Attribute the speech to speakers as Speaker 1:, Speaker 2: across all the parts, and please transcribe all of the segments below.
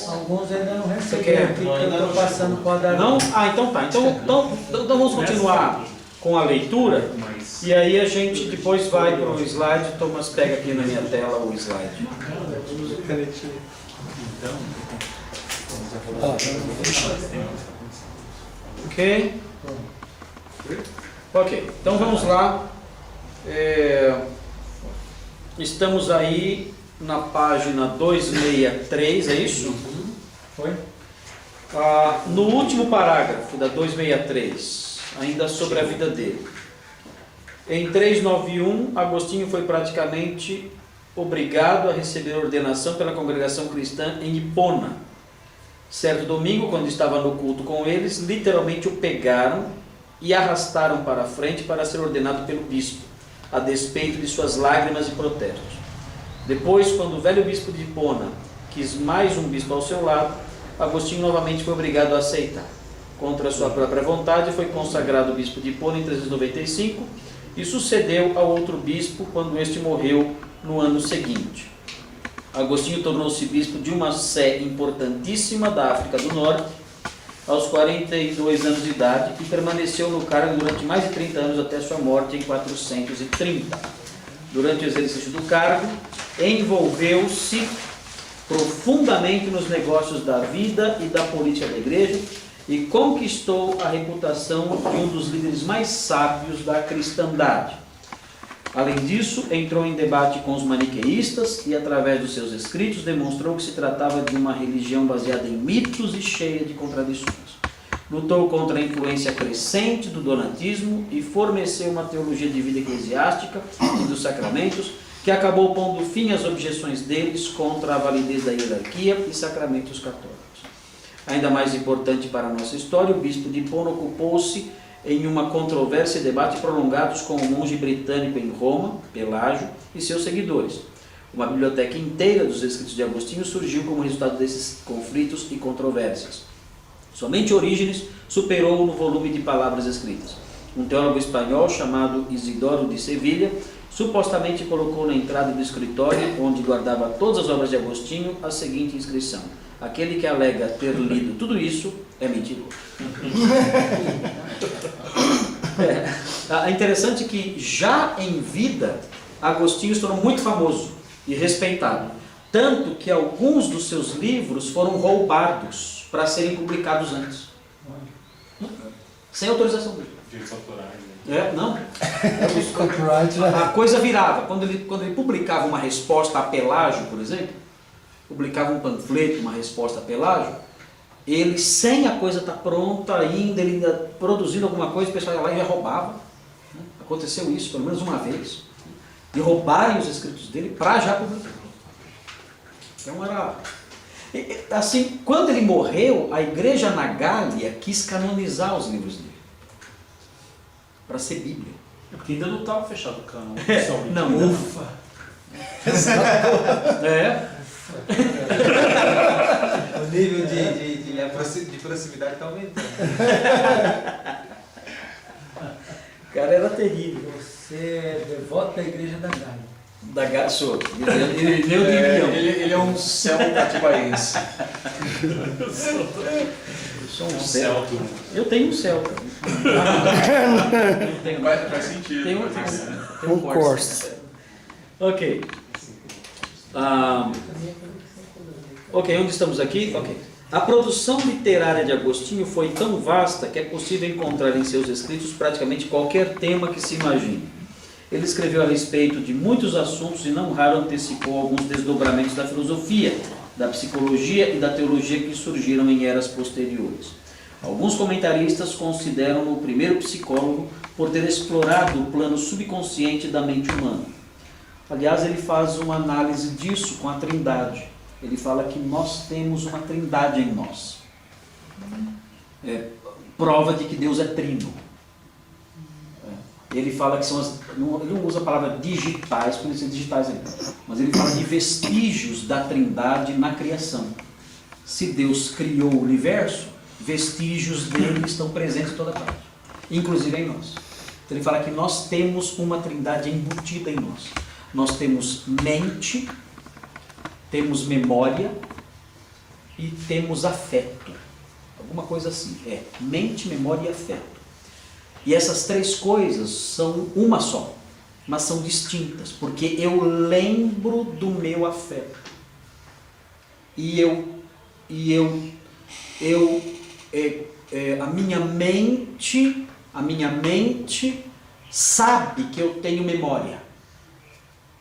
Speaker 1: Alguns ainda não receberam, que eu estou passando para dar.
Speaker 2: Não? Ah, então tá. Então vamos continuar com a leitura. E aí a gente depois vai para o slide. Thomas pega aqui na minha tela o slide. Ok? Ok, então vamos lá. Estamos aí na página 263, é isso? Foi? No último parágrafo da 263, ainda sobre a vida dele. Em 391, Agostinho foi praticamente obrigado a receber ordenação pela congregação cristã em Hipona. Certo domingo, quando estava no culto com eles, literalmente o pegaram e arrastaram para a frente para ser ordenado pelo bispo, a despeito de suas lágrimas e protestos. Depois, quando o velho bispo de Hipona quis mais um bispo ao seu lado, Agostinho novamente foi obrigado a aceitar. Contra sua própria vontade, foi consagrado bispo de Hipona em 395 e sucedeu ao outro bispo quando este morreu no ano seguinte. Agostinho tornou-se bispo de uma sé importantíssima da África do Norte aos 42 anos de idade e permaneceu no cargo durante mais de 30 anos até sua morte em 430. Durante o exercício do cargo, envolveu-se profundamente nos negócios da vida e da política da igreja e conquistou a reputação de um dos líderes mais sábios da cristandade. Além disso, entrou em debate com os maniqueístas e, através dos seus escritos, demonstrou que se tratava de uma religião baseada em mitos e cheia de contradições. Lutou contra a influência crescente do donatismo e forneceu uma teologia de vida eclesiástica e dos sacramentos que acabou pondo fim às objeções deles contra a validez da hierarquia e sacramentos católicos. Ainda mais importante para a nossa história, o bispo de Hipona ocupou-se em uma controvérsia e debate prolongados com o monge britânico em Roma, Pelágio, e seus seguidores. Uma biblioteca inteira dos escritos de Agostinho surgiu como resultado desses conflitos e controvérsias. Somente Orígenes superou no volume de palavras escritas. Um teólogo espanhol chamado Isidoro de Sevilha supostamente colocou na entrada do escritório, onde guardava todas as obras de Agostinho, a seguinte inscrição: aquele que alega ter lido tudo isso é mentiroso. É interessante que já em vida Agostinho se tornou muito famoso e respeitado, tanto que alguns dos seus livros foram roubados para serem publicados antes, sem autorização dele. Não. A coisa virava. Quando ele publicava uma resposta a Pelágio, por exemplo, publicava um panfleto, uma resposta a Pelágio, ele, sem a coisa estar pronta ainda, ele ainda produzindo alguma coisa, o pessoal ia lá e já roubava. Aconteceu isso pelo menos uma vez, de roubarem os escritos dele para já publicar. Então era... Assim, quando ele morreu, a igreja na Gália quis canonizar os livros dele, para ser Bíblia.
Speaker 3: É porque ainda não estava fechado o cânon.
Speaker 2: Não.
Speaker 1: Ufa!
Speaker 4: O nível de proximidade está aumentando.
Speaker 2: O cara era terrível.
Speaker 1: Você é devoto da igreja da Gália.
Speaker 2: Da Gália, sou. Ele é um
Speaker 3: celta atibaense.
Speaker 2: Eu sou um
Speaker 3: celta.
Speaker 2: Eu tenho um celta.
Speaker 3: Faz sentido.
Speaker 2: Tem um Corsa. Ok. Ok, onde estamos aqui? Ok. A produção literária de Agostinho foi tão vasta que é possível encontrar em seus escritos praticamente qualquer tema que se imagine. Ele escreveu a respeito de muitos assuntos e não raro antecipou alguns desdobramentos da filosofia, da psicologia e da teologia que surgiram em eras posteriores. Alguns comentaristas consideram-no o primeiro psicólogo por ter explorado o plano subconsciente da mente humana. Aliás, ele faz uma análise disso com a Trindade. Ele fala que nós temos uma Trindade em nós. prova de que Deus é trino. Ele fala que são ele não usa a palavra digitais, por isso digitais ainda, mas ele fala de vestígios da Trindade na criação. Se Deus criou o universo, vestígios dele estão presentes em toda parte, inclusive em nós. Então ele fala que nós temos uma Trindade embutida em nós. Nós temos mente, temos memória e temos afeto. Alguma coisa assim. Mente, memória e afeto. E essas três coisas são uma só, mas são distintas, porque eu lembro do meu afeto. A minha mente sabe que eu tenho memória.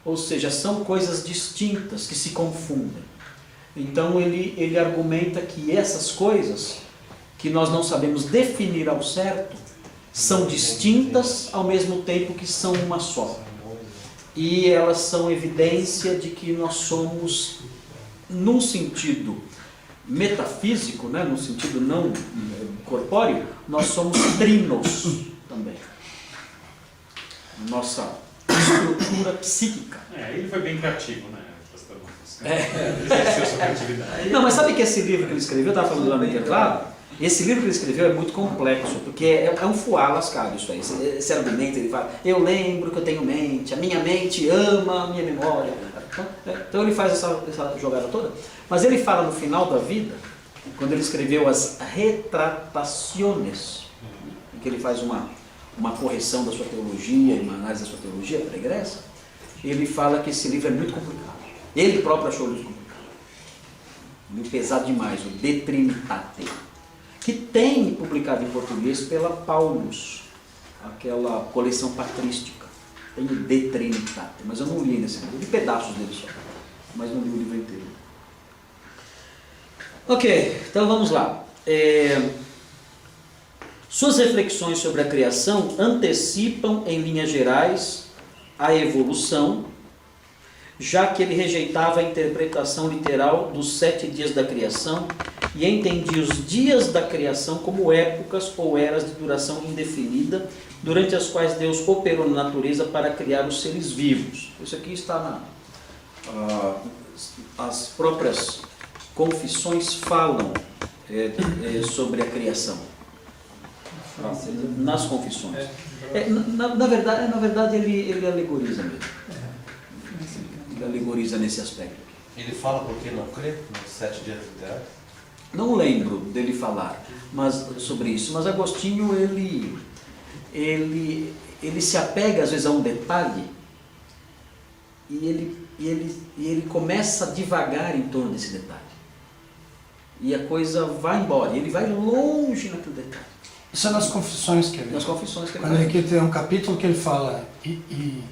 Speaker 2: Ou seja, são coisas distintas que se confundem. Então ele argumenta que essas coisas que nós não sabemos definir ao certo são distintas ao mesmo tempo que são uma só. E elas são evidência de que nós somos, num sentido metafísico, né, num sentido não corpóreo, nós somos trinos também. Nossa estrutura psíquica.
Speaker 3: Ele foi bem criativo, né? Exerceu sua criatividade.
Speaker 2: Não, mas sabe que esse livro que ele escreveu, eu estava falando lá no intervalo, esse livro que ele escreveu é muito complexo, porque é um fuá lascado isso aí. Esse argumento, ele fala, eu lembro que eu tenho mente, a minha mente ama a minha memória. Então ele faz essa jogada toda, mas ele fala no final da vida, quando ele escreveu as Retrataciones, em que ele faz uma correção da sua teologia, uma análise da sua teologia pregressa, ele fala que esse livro é muito complicado. Ele próprio achou o livro complicado, muito pesado demais, o De Trinitate, que tem publicado em português pela Paulus, aquela coleção patrística, tem o De Trinitate, mas eu não li nesse livro, eu li pedaços dele só, mas não li o livro inteiro. Ok, então vamos lá. Suas reflexões sobre a criação antecipam, em linhas gerais, a evolução, já que ele rejeitava a interpretação literal dos 7 dias da criação e entendia os dias da criação como épocas ou eras de duração indefinida, durante as quais Deus operou na natureza para criar os seres vivos. Isso aqui está as próprias confissões falam sobre a criação. Nas confissões. Na verdade ele alegoriza mesmo. Ele alegoriza nesse aspecto.
Speaker 5: Ele fala por que não crê nos 7 dias literais?
Speaker 2: Não lembro dele falar sobre isso, mas Agostinho ele se apega às vezes a um detalhe e ele começa a divagar em torno desse detalhe. E a coisa vai embora, ele vai longe naquele detalhe.
Speaker 1: Isso é nas confissões que ele...
Speaker 2: Nas confissões que ele
Speaker 1: Quando
Speaker 2: faz.
Speaker 1: ele tem um capítulo que ele fala e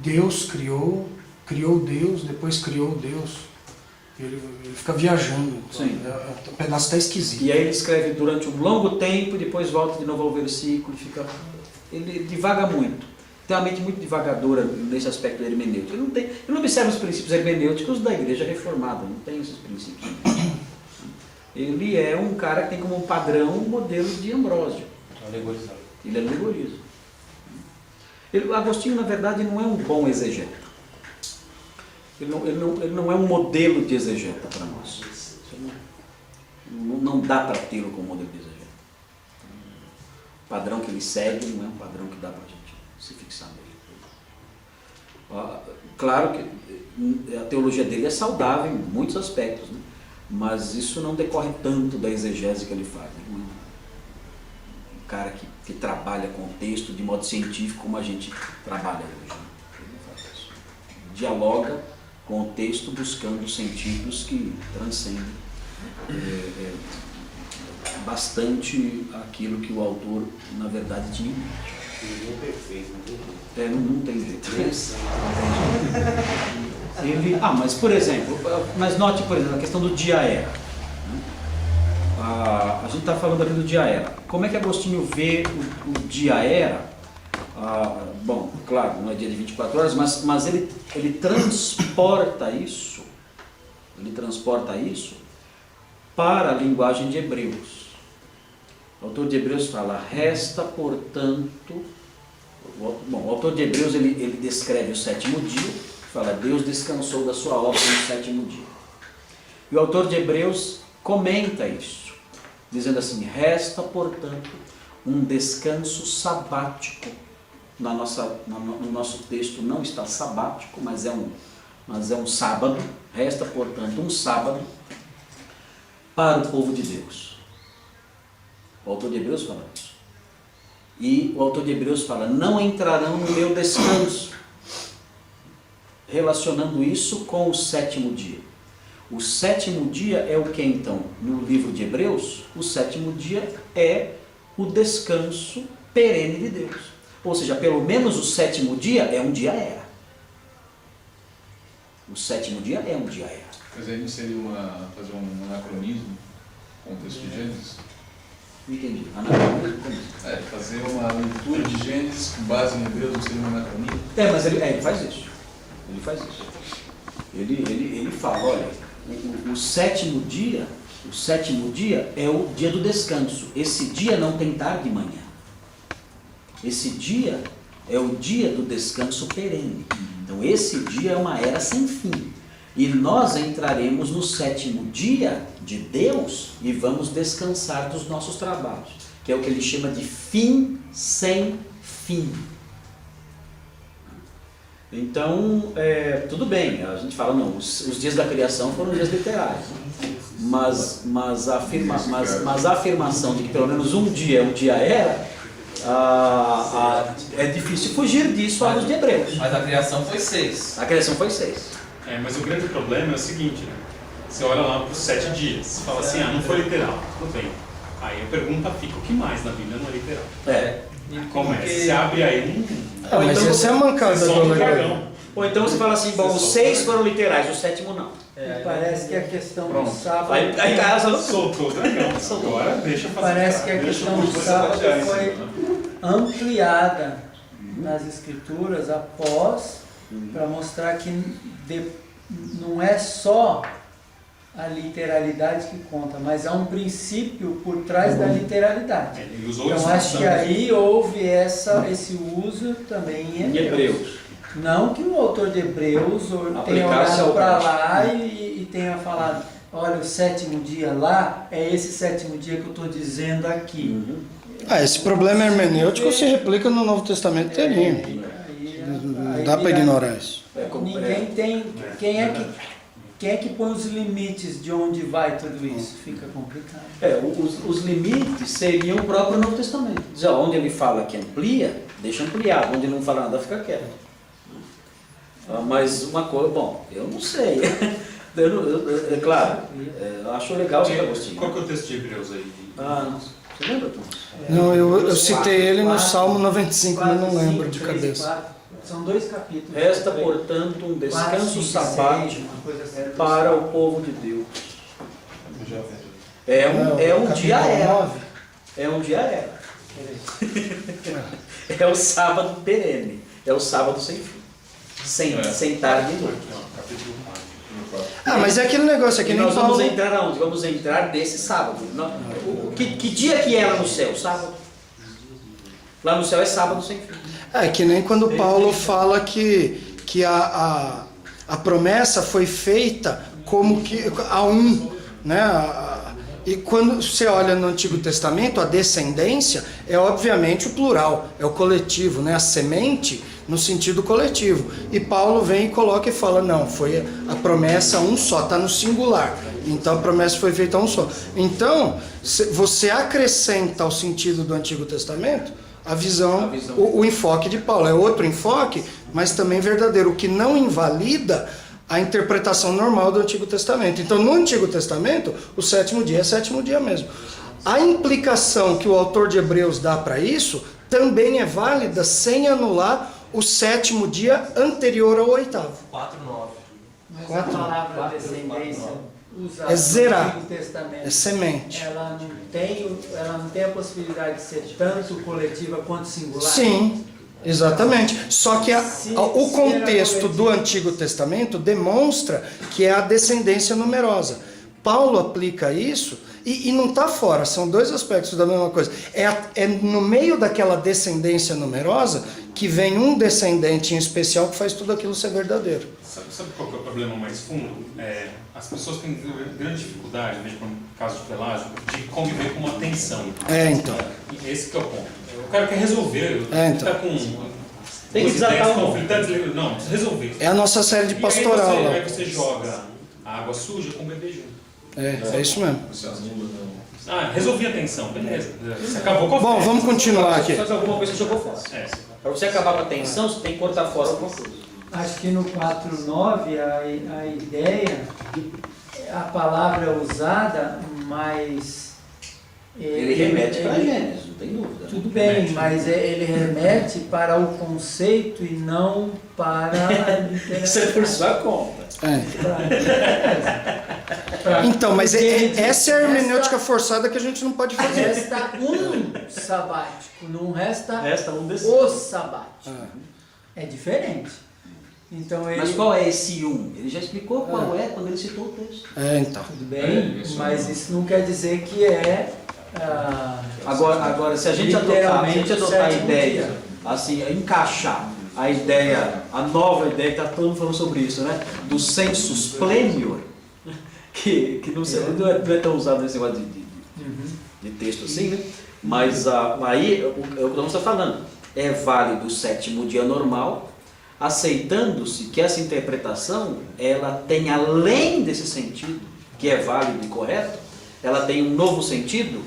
Speaker 1: Deus criou Deus, depois criou Deus. Ele fica viajando.
Speaker 2: Sim.
Speaker 1: O pedaço está esquisito.
Speaker 2: E aí ele escreve durante um longo tempo, depois volta de novo ao versículo, ele divaga muito. Tem uma mente muito divagadora nesse aspecto hermenêutico. Ele não observa os princípios hermenêuticos da igreja reformada, não tem esses princípios. Ele é um cara que tem como padrão o modelo de Ambrósio.
Speaker 5: Alegorizado.
Speaker 2: Ele alegoriza. Agostinho, na verdade, não é um bom exegeta. Ele não é um modelo de exegeta para nós. Não dá para tê-lo como modelo de exegeta. O padrão que ele segue não é um padrão que dá para a gente se fixar nele. Claro que a teologia dele é saudável em muitos aspectos, né? Mas isso não decorre tanto da exegese que ele faz. Ele não é um cara que trabalha com o texto de modo científico como a gente trabalha hoje. Né? Ele não faz isso. Dialoga com o texto buscando sentidos que transcendem bastante aquilo que o autor, na verdade, tinha em mente.
Speaker 5: Ele é perfeito,
Speaker 2: Não tem jeito. Mas por exemplo, note, por exemplo, a questão do dia-era. A gente está falando aqui do dia-era. Como é que Agostinho vê o dia-era? Bom, claro, não é dia de 24 horas, mas ele transporta isso para a linguagem de Hebreus. O autor de Hebreus fala, resta, portanto... Bom, o autor de Hebreus ele descreve o sétimo dia, fala, Deus descansou da sua obra no sétimo dia. E o autor de Hebreus comenta isso, dizendo assim, resta, portanto, um descanso sabático. No nosso texto não está sabático, mas é um sábado. Resta, portanto, um sábado para o povo de Deus. O autor de Hebreus fala isso. E o autor de Hebreus fala, não entrarão no meu descanso, relacionando isso com o sétimo dia. O sétimo dia é o que então? No livro de Hebreus, o sétimo dia é o descanso perene de Deus. Ou seja, pelo menos o sétimo dia é um dia era. O sétimo dia é um dia era.
Speaker 6: Mas aí não seria fazer um anacronismo com o texto de Gênesis?
Speaker 2: Não entendi. Anacronismo? Como isso?
Speaker 6: Fazer uma leitura de Gênesis com base em Hebreus não seria um anacronismo?
Speaker 2: Mas ele faz isso. Ele faz isso. Ele fala, olha, o sétimo dia é o dia do descanso. Esse dia não tem tarde e manhã. Esse dia é o dia do descanso perene. Então esse dia é uma era sem fim. E nós entraremos no sétimo dia de Deus e vamos descansar dos nossos trabalhos, que é o que ele chama de fim sem fim. Então, tudo bem, a gente fala, não, os dias da criação foram dias literais, mas a afirmação de que pelo menos um dia era, é difícil fugir disso à luz de Hebreus.
Speaker 4: Mas a criação foi 6.
Speaker 2: A criação foi 6.
Speaker 3: Mas o grande problema é o seguinte, né? Você olha lá para os 7 dias, fala assim, não foi literal, tudo bem. Aí a pergunta fica, o que mais na Bíblia não é literal? Começa, você abre aí
Speaker 1: mas
Speaker 2: então,
Speaker 1: essa é a mancada do
Speaker 3: dragão.
Speaker 2: Ou então você fala assim, bom, os 6 foram literais, o sétimo não.
Speaker 7: Parece que a questão
Speaker 2: Pronto.
Speaker 7: do sábado...
Speaker 2: Aí casa
Speaker 3: Soltou o dragão. Agora deixa fazer.
Speaker 7: Parece que a questão do sábado foi ampliada nas escrituras após, para mostrar que não é só a literalidade que conta, mas há um princípio por trás da literalidade.
Speaker 3: Ele usou
Speaker 7: Então
Speaker 3: isso
Speaker 7: acho que aí houve esse uso também em Hebreus. Não que o autor de Hebreus tenha olhado para lá e tenha falado, olha, o sétimo dia lá é esse sétimo dia que eu estou dizendo aqui.
Speaker 1: Esse problema hermenêutico se replica no Novo Testamento inteirinho. Não dá para ignorar isso.
Speaker 7: Ninguém tem... Quem é que põe os limites de onde vai tudo isso? Fica complicado.
Speaker 2: Os limites seriam o próprio Novo Testamento. Dizer, onde ele fala que amplia, deixa ampliar. Onde ele não fala nada, fica quieto. Mas uma coisa, bom, eu não sei. É claro, eu acho legal o Agostinho.
Speaker 3: Qual que é o texto de Hebreus aí?
Speaker 2: Você lembra, Thomas?
Speaker 1: Não, eu citei ele no Salmo 95, mas não lembro de
Speaker 7: 3 e
Speaker 1: cabeça.
Speaker 7: 4. São 2 capítulos.
Speaker 2: Resta, portanto, um descanso sabático para o povo de Deus. É um dia era. É um dia era. É o sábado perene. É o sábado sem fim. Sem tarde e noite.
Speaker 1: Mas é aquele negócio aqui,
Speaker 2: E
Speaker 1: nem
Speaker 2: nós
Speaker 1: Paulo...
Speaker 2: vamos entrar aonde? Vamos entrar nesse sábado. Que dia que é lá no céu? Sábado. Lá no céu é sábado sem fim.
Speaker 1: Que nem quando Paulo fala que a promessa foi feita como que a um, né? E quando você olha no Antigo Testamento, a descendência é obviamente o plural, é o coletivo, né? A semente no sentido coletivo. E Paulo vem e coloca e fala, não, foi a promessa um só, está no singular. Então a promessa foi feita a um só. Então, você acrescenta ao sentido do Antigo Testamento a visão. O enfoque de Paulo. É outro enfoque, mas também verdadeiro, o que não invalida a interpretação normal do Antigo Testamento. Então, no Antigo Testamento, o sétimo dia é sétimo dia mesmo. A implicação que o autor de Hebreus dá para isso também é válida sem anular o sétimo dia anterior ao oitavo.
Speaker 5: 4:9.
Speaker 7: Mas a palavra descendência usada
Speaker 1: É zerar.
Speaker 7: no Antigo Testamento,
Speaker 1: É semente.
Speaker 7: ela não tem a possibilidade de ser tanto coletiva quanto singular?
Speaker 1: Sim, exatamente. Só que o contexto do Antigo Testamento demonstra que é a descendência numerosa. Paulo aplica isso E não está fora, são dois aspectos da mesma coisa. É no meio daquela descendência numerosa que vem um descendente em especial que faz tudo aquilo ser verdadeiro.
Speaker 3: Sabe qual que é o problema mais fundo? As pessoas têm grande dificuldade, veja para um caso de Pelágio, de conviver com uma tensão.
Speaker 1: Então.
Speaker 3: Esse que é o ponto. O cara quer resolver,
Speaker 1: então.
Speaker 3: está com
Speaker 2: Tem que desatar o
Speaker 3: conflitantes, não, precisa resolver.
Speaker 1: É a nossa série de pastoral.
Speaker 3: Aí você joga a água suja com o bebê junto.
Speaker 1: É isso mesmo.
Speaker 3: Resolvi a tensão, beleza. Você acabou com a
Speaker 1: Bom, vamos continuar aqui.
Speaker 2: Só que alguma coisa jogou fora. Para você acabar com a tensão, você tem que cortar fora alguma coisa.
Speaker 7: Acho que no 4.9 a ideia, a palavra é usada, mas...
Speaker 2: Ele remete para Gênesis, não tem dúvida.
Speaker 7: Tudo bem, mas ele remete para o conceito e não para a literatura.
Speaker 2: Isso é por sua conta.
Speaker 1: Então, mas essa é a hermenêutica forçada que a gente não pode fazer.
Speaker 7: Resta um sabático, não resta
Speaker 2: um desses.
Speaker 7: o sabático. É diferente. Então ele...
Speaker 2: Mas qual é esse um? Ele já explicou qual é quando ele citou o texto.
Speaker 1: Então.
Speaker 7: Tudo bem, mas isso não quer dizer que é...
Speaker 2: Agora, se a gente adotar a ideia, assim, encaixar a ideia, a nova ideia, que está todo mundo falando sobre isso, né? Do sensus plenior, que não é tão usado nesse negócio de texto assim, né? Mas aí, é o que nós estamos falando, é válido o sétimo dia normal, aceitando-se que essa interpretação, ela tem além desse sentido, que é válido e correto, ela tem um novo sentido,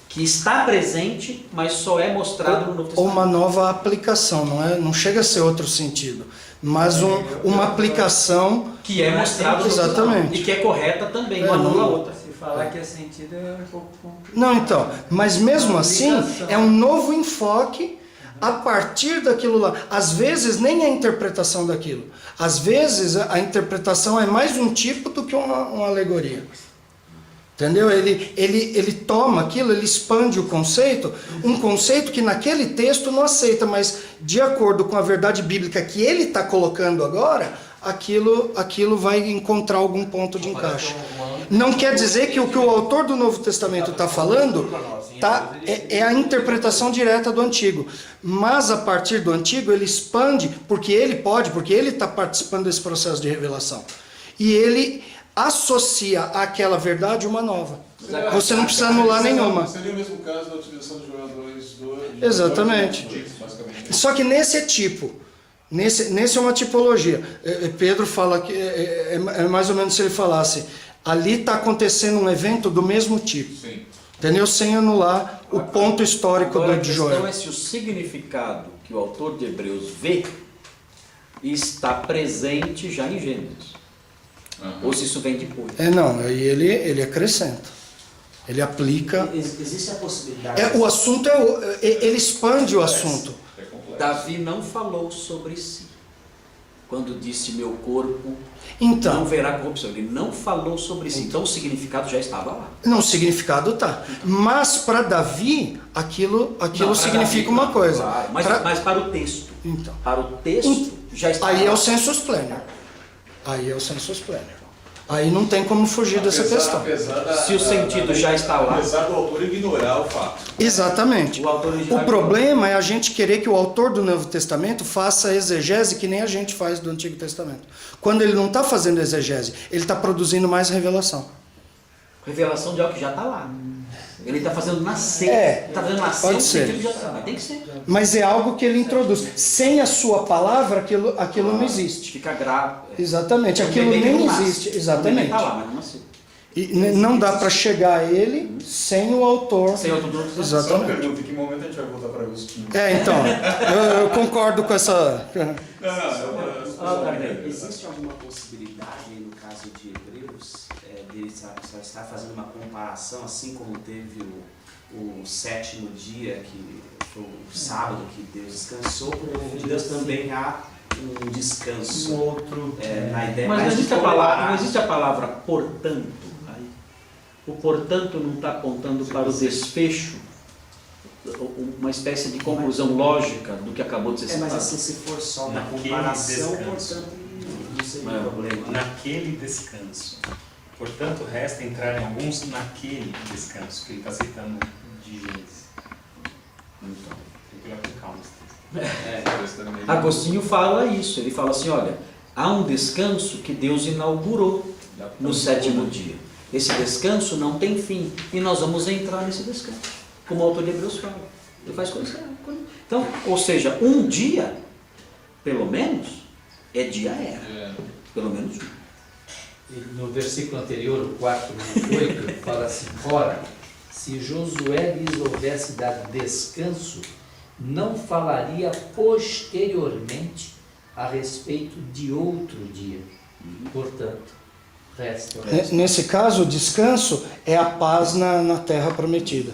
Speaker 2: que está presente, mas só é mostrado no Novo Testamento.
Speaker 1: Ou uma nova aplicação, não chega a ser outro sentido, mas uma aplicação
Speaker 2: que é mostrada
Speaker 1: exatamente
Speaker 2: e que é correta também, uma anula a outra.
Speaker 7: Se falar que é sentido é um pouco complicado.
Speaker 1: Não, então, mas mesmo assim é um novo enfoque a partir daquilo lá. Às vezes nem é a interpretação daquilo, às vezes a interpretação é mais um tipo do que uma alegoria. Entendeu? Ele toma aquilo, ele expande o conceito, um conceito que naquele texto não aceita, mas de acordo com a verdade bíblica que ele está colocando agora, aquilo vai encontrar algum ponto de encaixe. Não quer dizer que o autor do Novo Testamento está falando é a interpretação direta do Antigo, mas a partir do Antigo ele expande, porque ele está participando desse processo de revelação. E ele associa àquela verdade uma nova. Você não precisa anular nenhuma.
Speaker 6: Seria o mesmo caso da utilização de Joel 2:2.
Speaker 1: Exatamente. Só que nesse é tipo. Nesse é uma tipologia. Pedro fala que é mais ou menos se ele falasse, ali está acontecendo um evento do mesmo tipo.
Speaker 6: Sim.
Speaker 1: Entendeu? Sem anular o ponto histórico de Joel.
Speaker 2: A questão é se o significado que o autor de Hebreus vê está presente já em Gênesis. Ou se isso vem depois.
Speaker 1: Não, aí ele acrescenta. Ele aplica.
Speaker 5: Existe a possibilidade.
Speaker 1: O assunto ele expande o assunto.
Speaker 2: Davi não falou sobre si. Quando disse meu corpo
Speaker 1: então,
Speaker 2: não verá corrupção. Ele não falou sobre si. Então o significado já estava lá.
Speaker 1: Não, o significado tá. Mas para Davi, aquilo significa
Speaker 2: Davi,
Speaker 1: uma coisa.
Speaker 2: Claro, mas para o texto.
Speaker 1: Então,
Speaker 2: para o texto já estava
Speaker 1: aí
Speaker 2: lá.
Speaker 1: é o sensus plenior. Aí não tem como fugir dessa questão.
Speaker 2: Se o sentido já está lá.
Speaker 6: Apesar do autor ignorar o fato.
Speaker 1: Exatamente.
Speaker 2: O
Speaker 1: problema é a gente querer que o autor do Novo Testamento faça exegese que nem a gente faz do Antigo Testamento. Quando ele não está fazendo exegese, ele está produzindo mais revelação.
Speaker 2: Revelação de algo que já está lá. Ele está fazendo nascer. Está fazendo nascer
Speaker 1: pode
Speaker 2: o
Speaker 1: ser.
Speaker 2: sentido que já está. Mas tem que ser.
Speaker 1: Mas é algo que ele introduz. Sem a sua palavra, aquilo não existe.
Speaker 2: Fica grave.
Speaker 1: Exatamente, aquilo nem existe. Exatamente.
Speaker 2: Está lá, mas não nasceu.
Speaker 1: E não dá para chegar a ele sem o autor.
Speaker 2: Sem outro dono.
Speaker 6: Só uma
Speaker 1: Exatamente.
Speaker 6: pergunta, em que momento a gente vai voltar para Agostinho?
Speaker 1: Então, eu concordo com essa.
Speaker 5: Existe alguma possibilidade, no caso de Hebreus, dele estar fazendo uma comparação, assim como teve o sétimo dia, que foi o sábado que Deus descansou, de Deus também há um descanso. Na ideia
Speaker 2: Mas
Speaker 5: mais
Speaker 2: não existe a palavra portanto. Aí. O portanto não está apontando para o desfecho, uma espécie de conclusão lógica do que acabou de ser citado.
Speaker 5: Mas assim, se for só uma
Speaker 3: Naquele
Speaker 5: comparação,
Speaker 3: descanso.
Speaker 5: portanto, não seria problema.
Speaker 3: Naquele descanso. Portanto, resta entrar em alguns naquele descanso, que ele está citando de Gênesis. Então, tem que olhar com calma.
Speaker 2: Agostinho fala isso, ele fala assim, olha, há um descanso que Deus inaugurou no sétimo dia. Esse descanso não tem fim, e nós vamos entrar nesse descanso, como o autor de Hebreus fala. Ele faz coisa. Então, ou seja, um dia, pelo menos, é dia era. Pelo menos um.
Speaker 8: No versículo anterior, o 4:8, fala assim: ora, se Josué lhes houvesse dado descanso, não falaria posteriormente a respeito de outro dia. Portanto, resta.
Speaker 1: Nesse caso, o descanso é a paz na terra prometida.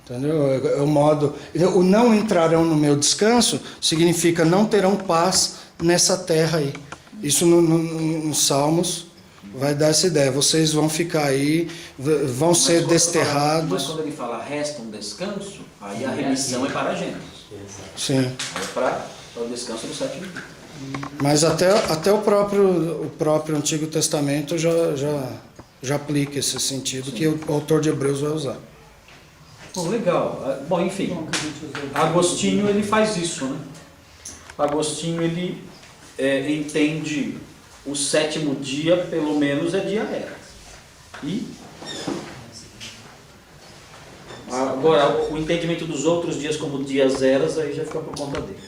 Speaker 1: Entendeu? É o modo. O não entrarão no meu descanso significa não terão paz nessa terra aí. Isso nos Salmos vai dar essa ideia. Vocês vão ficar aí, vão ser desterrados.
Speaker 2: Mas quando ele fala resta um descanso, aí a remissão é para a Gênesis.
Speaker 1: Sim.
Speaker 2: É para o descanso do sétimo dia.
Speaker 1: Mas até o próprio Antigo Testamento já aplica esse sentido. Sim. Que o autor de Hebreus vai usar.
Speaker 2: Bom, legal. Bom, enfim, Agostinho ele faz isso, né? Agostinho ele entende o sétimo dia, pelo menos, é dia era. E agora, o entendimento dos outros dias como dias eras, aí já fica por conta dele.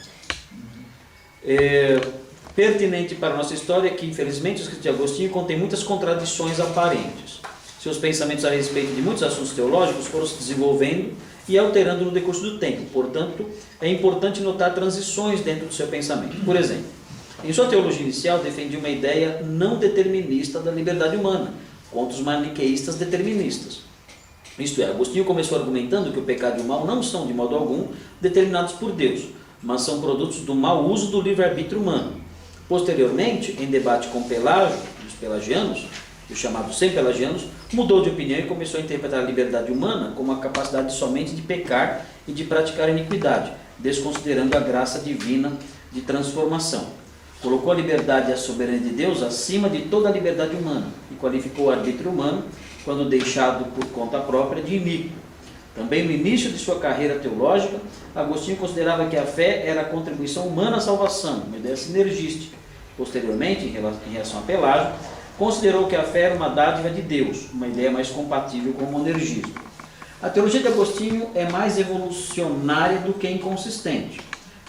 Speaker 2: Pertinente para a nossa história é que, infelizmente, o escrito de Agostinho contém muitas contradições aparentes. Seus pensamentos a respeito de muitos assuntos teológicos foram se desenvolvendo e alterando no decurso do tempo. Portanto, é importante notar transições dentro do seu pensamento. Por exemplo, em sua teologia inicial, defendia uma ideia não determinista da liberdade humana, contra os maniqueístas deterministas. Isto é, Agostinho começou argumentando que o pecado e o mal não são, de modo algum, determinados por Deus, mas são produtos do mau uso do livre-arbítrio humano. Posteriormente, em debate com Pelágio, os pelagianos, os chamados sem-pelagianos, mudou de opinião e começou a interpretar a liberdade humana como a capacidade somente de pecar e de praticar iniquidade, desconsiderando a graça divina de transformação. Colocou a liberdade e a soberania de Deus acima de toda a liberdade humana e qualificou o arbítrio humano, quando deixado por conta própria, de iníquo. Também no início de sua carreira teológica, Agostinho considerava que a fé era a contribuição humana à salvação, uma ideia sinergística. Posteriormente, em relação a Pelágio, considerou que a fé era uma dádiva de Deus, uma ideia mais compatível com o monergismo. A teologia de Agostinho é mais evolucionária do que inconsistente.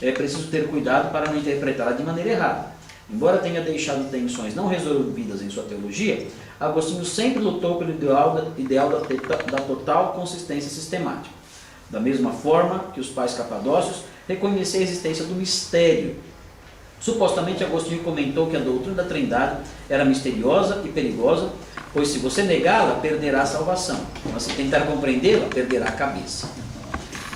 Speaker 2: É preciso ter cuidado para não interpretá-la de maneira errada. Embora tenha deixado tensões não resolvidas em sua teologia, Agostinho sempre lutou pelo ideal da total consistência sistemática. Da mesma forma que os pais capadócios, reconhecia a existência do mistério. Supostamente, Agostinho comentou que a doutrina da Trindade era misteriosa e perigosa, pois se você negá-la, perderá a salvação, mas se tentar compreendê-la, perderá a cabeça.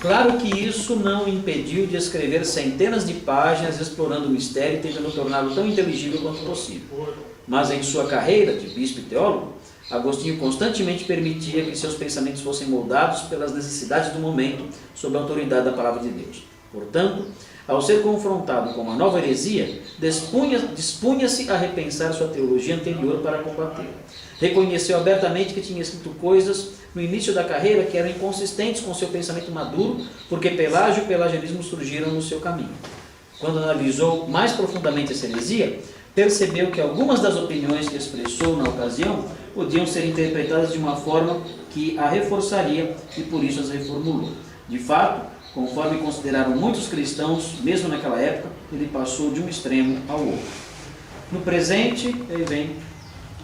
Speaker 2: Claro que isso não impediu de escrever centenas de páginas explorando o mistério e tentando torná-lo tão inteligível quanto possível. Mas em sua carreira de bispo e teólogo, Agostinho constantemente permitia que seus pensamentos fossem moldados pelas necessidades do momento, sob a autoridade da palavra de Deus. Portanto, ao ser confrontado com uma nova heresia, dispunha-se a repensar sua teologia anterior para combatê-la. Reconheceu abertamente que tinha escrito coisas no início da carreira que eram inconsistentes com seu pensamento maduro, porque Pelágio e o pelagianismo surgiram no seu caminho. Quando analisou mais profundamente essa heresia, percebeu que algumas das opiniões que expressou na ocasião podiam ser interpretadas de uma forma que a reforçaria e por isso as reformulou. De fato, conforme consideraram muitos cristãos, mesmo naquela época, ele passou de um extremo ao outro. No presente,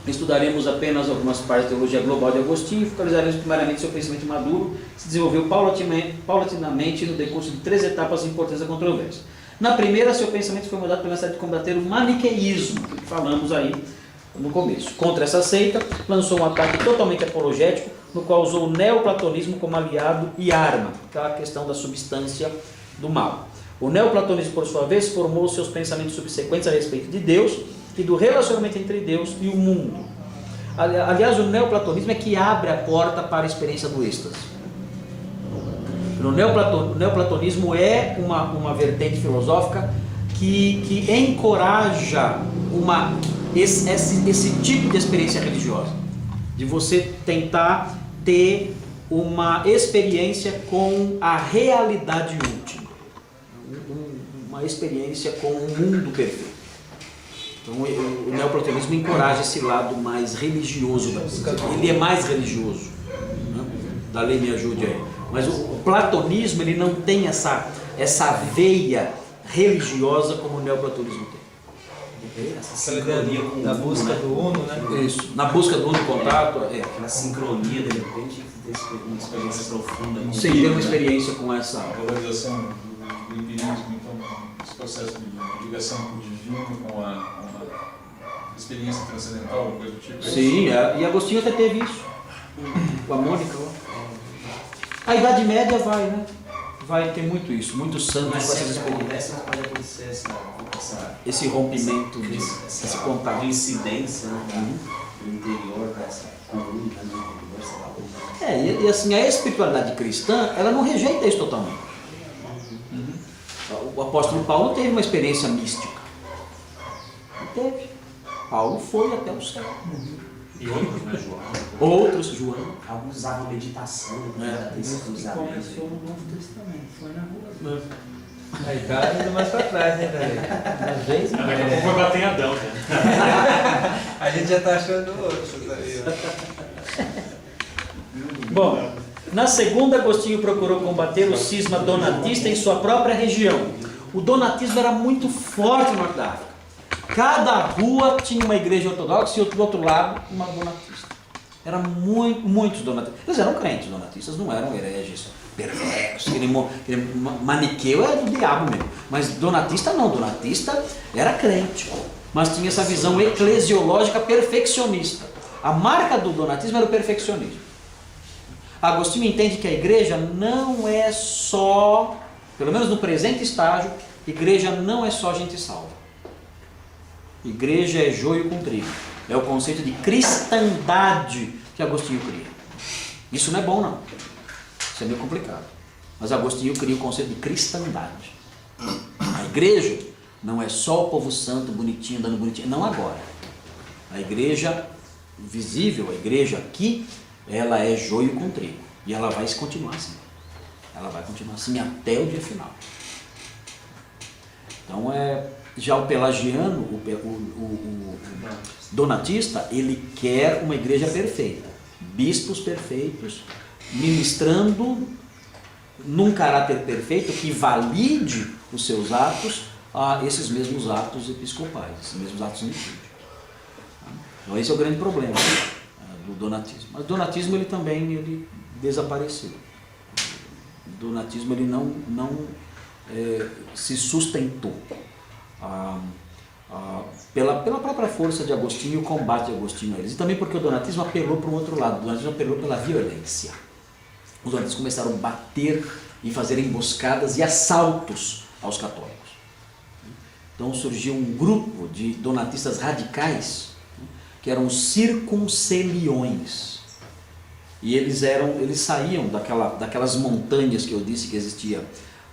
Speaker 2: estudaremos apenas algumas partes da teologia global de Agostinho e focalizaremos primariamente seu pensamento maduro, que se desenvolveu paulatinamente no decurso de 3 etapas importantes da controvérsia. Na primeira, seu pensamento foi mudado pela necessidade de combater o maniqueísmo, que falamos aí no começo. Contra essa seita, lançou um ataque totalmente apologético, no qual usou o neoplatonismo como aliado e arma, aquela questão da substância do mal. O neoplatonismo, por sua vez, formou seus pensamentos subsequentes a respeito de Deus e do relacionamento entre Deus e o mundo. Aliás, o neoplatonismo é que abre a porta para a experiência do êxtase. O neoplatonismo é uma vertente filosófica que encoraja esse tipo de experiência religiosa. de você tentar ter uma experiência com a realidade última, uma experiência com o mundo perfeito. Então o neoplatonismo encoraja esse lado mais religioso da coisa. Ele é mais religioso, né? Da lei me ajude aí. Mas o platonismo ele não tem essa veia religiosa como o neoplatonismo tem.
Speaker 5: Essa sincronia com
Speaker 4: na busca do uno, né?
Speaker 2: Isso, na busca do uno contato,
Speaker 5: aquela sincronia, de repente, ter uma experiência profunda.
Speaker 2: sem ter uma experiência com essa.
Speaker 6: A valorização do empirismo, então, esse processo de ligação com o divino, com a experiência transcendental, alguma coisa do tipo.
Speaker 2: Sim, e Agostinho até teve isso. Com a Mônica. A Idade Média vai, né? Vai ter muito isso, muitos santos com essas experiências.
Speaker 5: Mas pode acontecer
Speaker 2: Esse rompimento, esse contato.
Speaker 5: de incidência, né, do interior dessa coluna, né,
Speaker 2: E assim, a espiritualidade cristã, ela não rejeita isso totalmente. O apóstolo Paulo teve uma experiência mística. Ele teve. Paulo foi até o céu.
Speaker 3: E outros, né, João?
Speaker 2: Outros, João.
Speaker 5: alguns usavam meditação, né, exclusivamente.
Speaker 7: Começou no Novo Testamento, foi na rua.
Speaker 4: Aí tá indo mais pra trás, né, velho?
Speaker 7: Às vezes,
Speaker 3: Daqui a pouco vai bater em Adão, né?
Speaker 4: A gente já tá achando outros aí,
Speaker 2: Bom, na segunda, Agostinho procurou combater o cisma donatista em sua própria região. O donatismo era muito forte no norte da África. Cada rua tinha uma igreja ortodoxa e do outro lado uma donatista. Eram muitos donatistas. Eles eram crentes donatistas, não eram hereges perversos. Aquele maniqueu é do diabo mesmo. Mas donatista não, donatista era crente. Mas tinha essa visão eclesiológica perfeccionista. A marca do donatismo era o perfeccionismo. Agostinho entende que a igreja não é só, pelo menos no presente estágio, igreja não é só gente salva. Igreja é joio com trigo. É o conceito de cristandade que Agostinho cria. Isso não é bom, não. Isso é meio complicado. Mas Agostinho cria o conceito de cristandade. A igreja não é só o povo santo, bonitinho, dando bonitinho. Não agora. A igreja visível, a igreja aqui, ela é joio com trigo. E ela vai continuar assim. Ela vai continuar assim até o dia final. Então, já o pelagiano, o donatista, ele quer uma igreja perfeita. Bispos perfeitos, ministrando num caráter perfeito que valide os seus atos a esses mesmos atos episcopais, esses mesmos atos litúrgicos. Então, esse é o grande problema do donatismo. Mas o donatismo ele também desapareceu. O donatismo ele não se sustentou pela própria força de Agostinho e o combate de Agostinho a eles. E também porque o donatismo apelou para um outro lado. O donatismo apelou pela violência. Os donatistas começaram a bater e fazer emboscadas e assaltos aos católicos. Então surgiu um grupo de donatistas radicais que eram os circunceliões. E eles saíam daquelas montanhas que eu disse que existia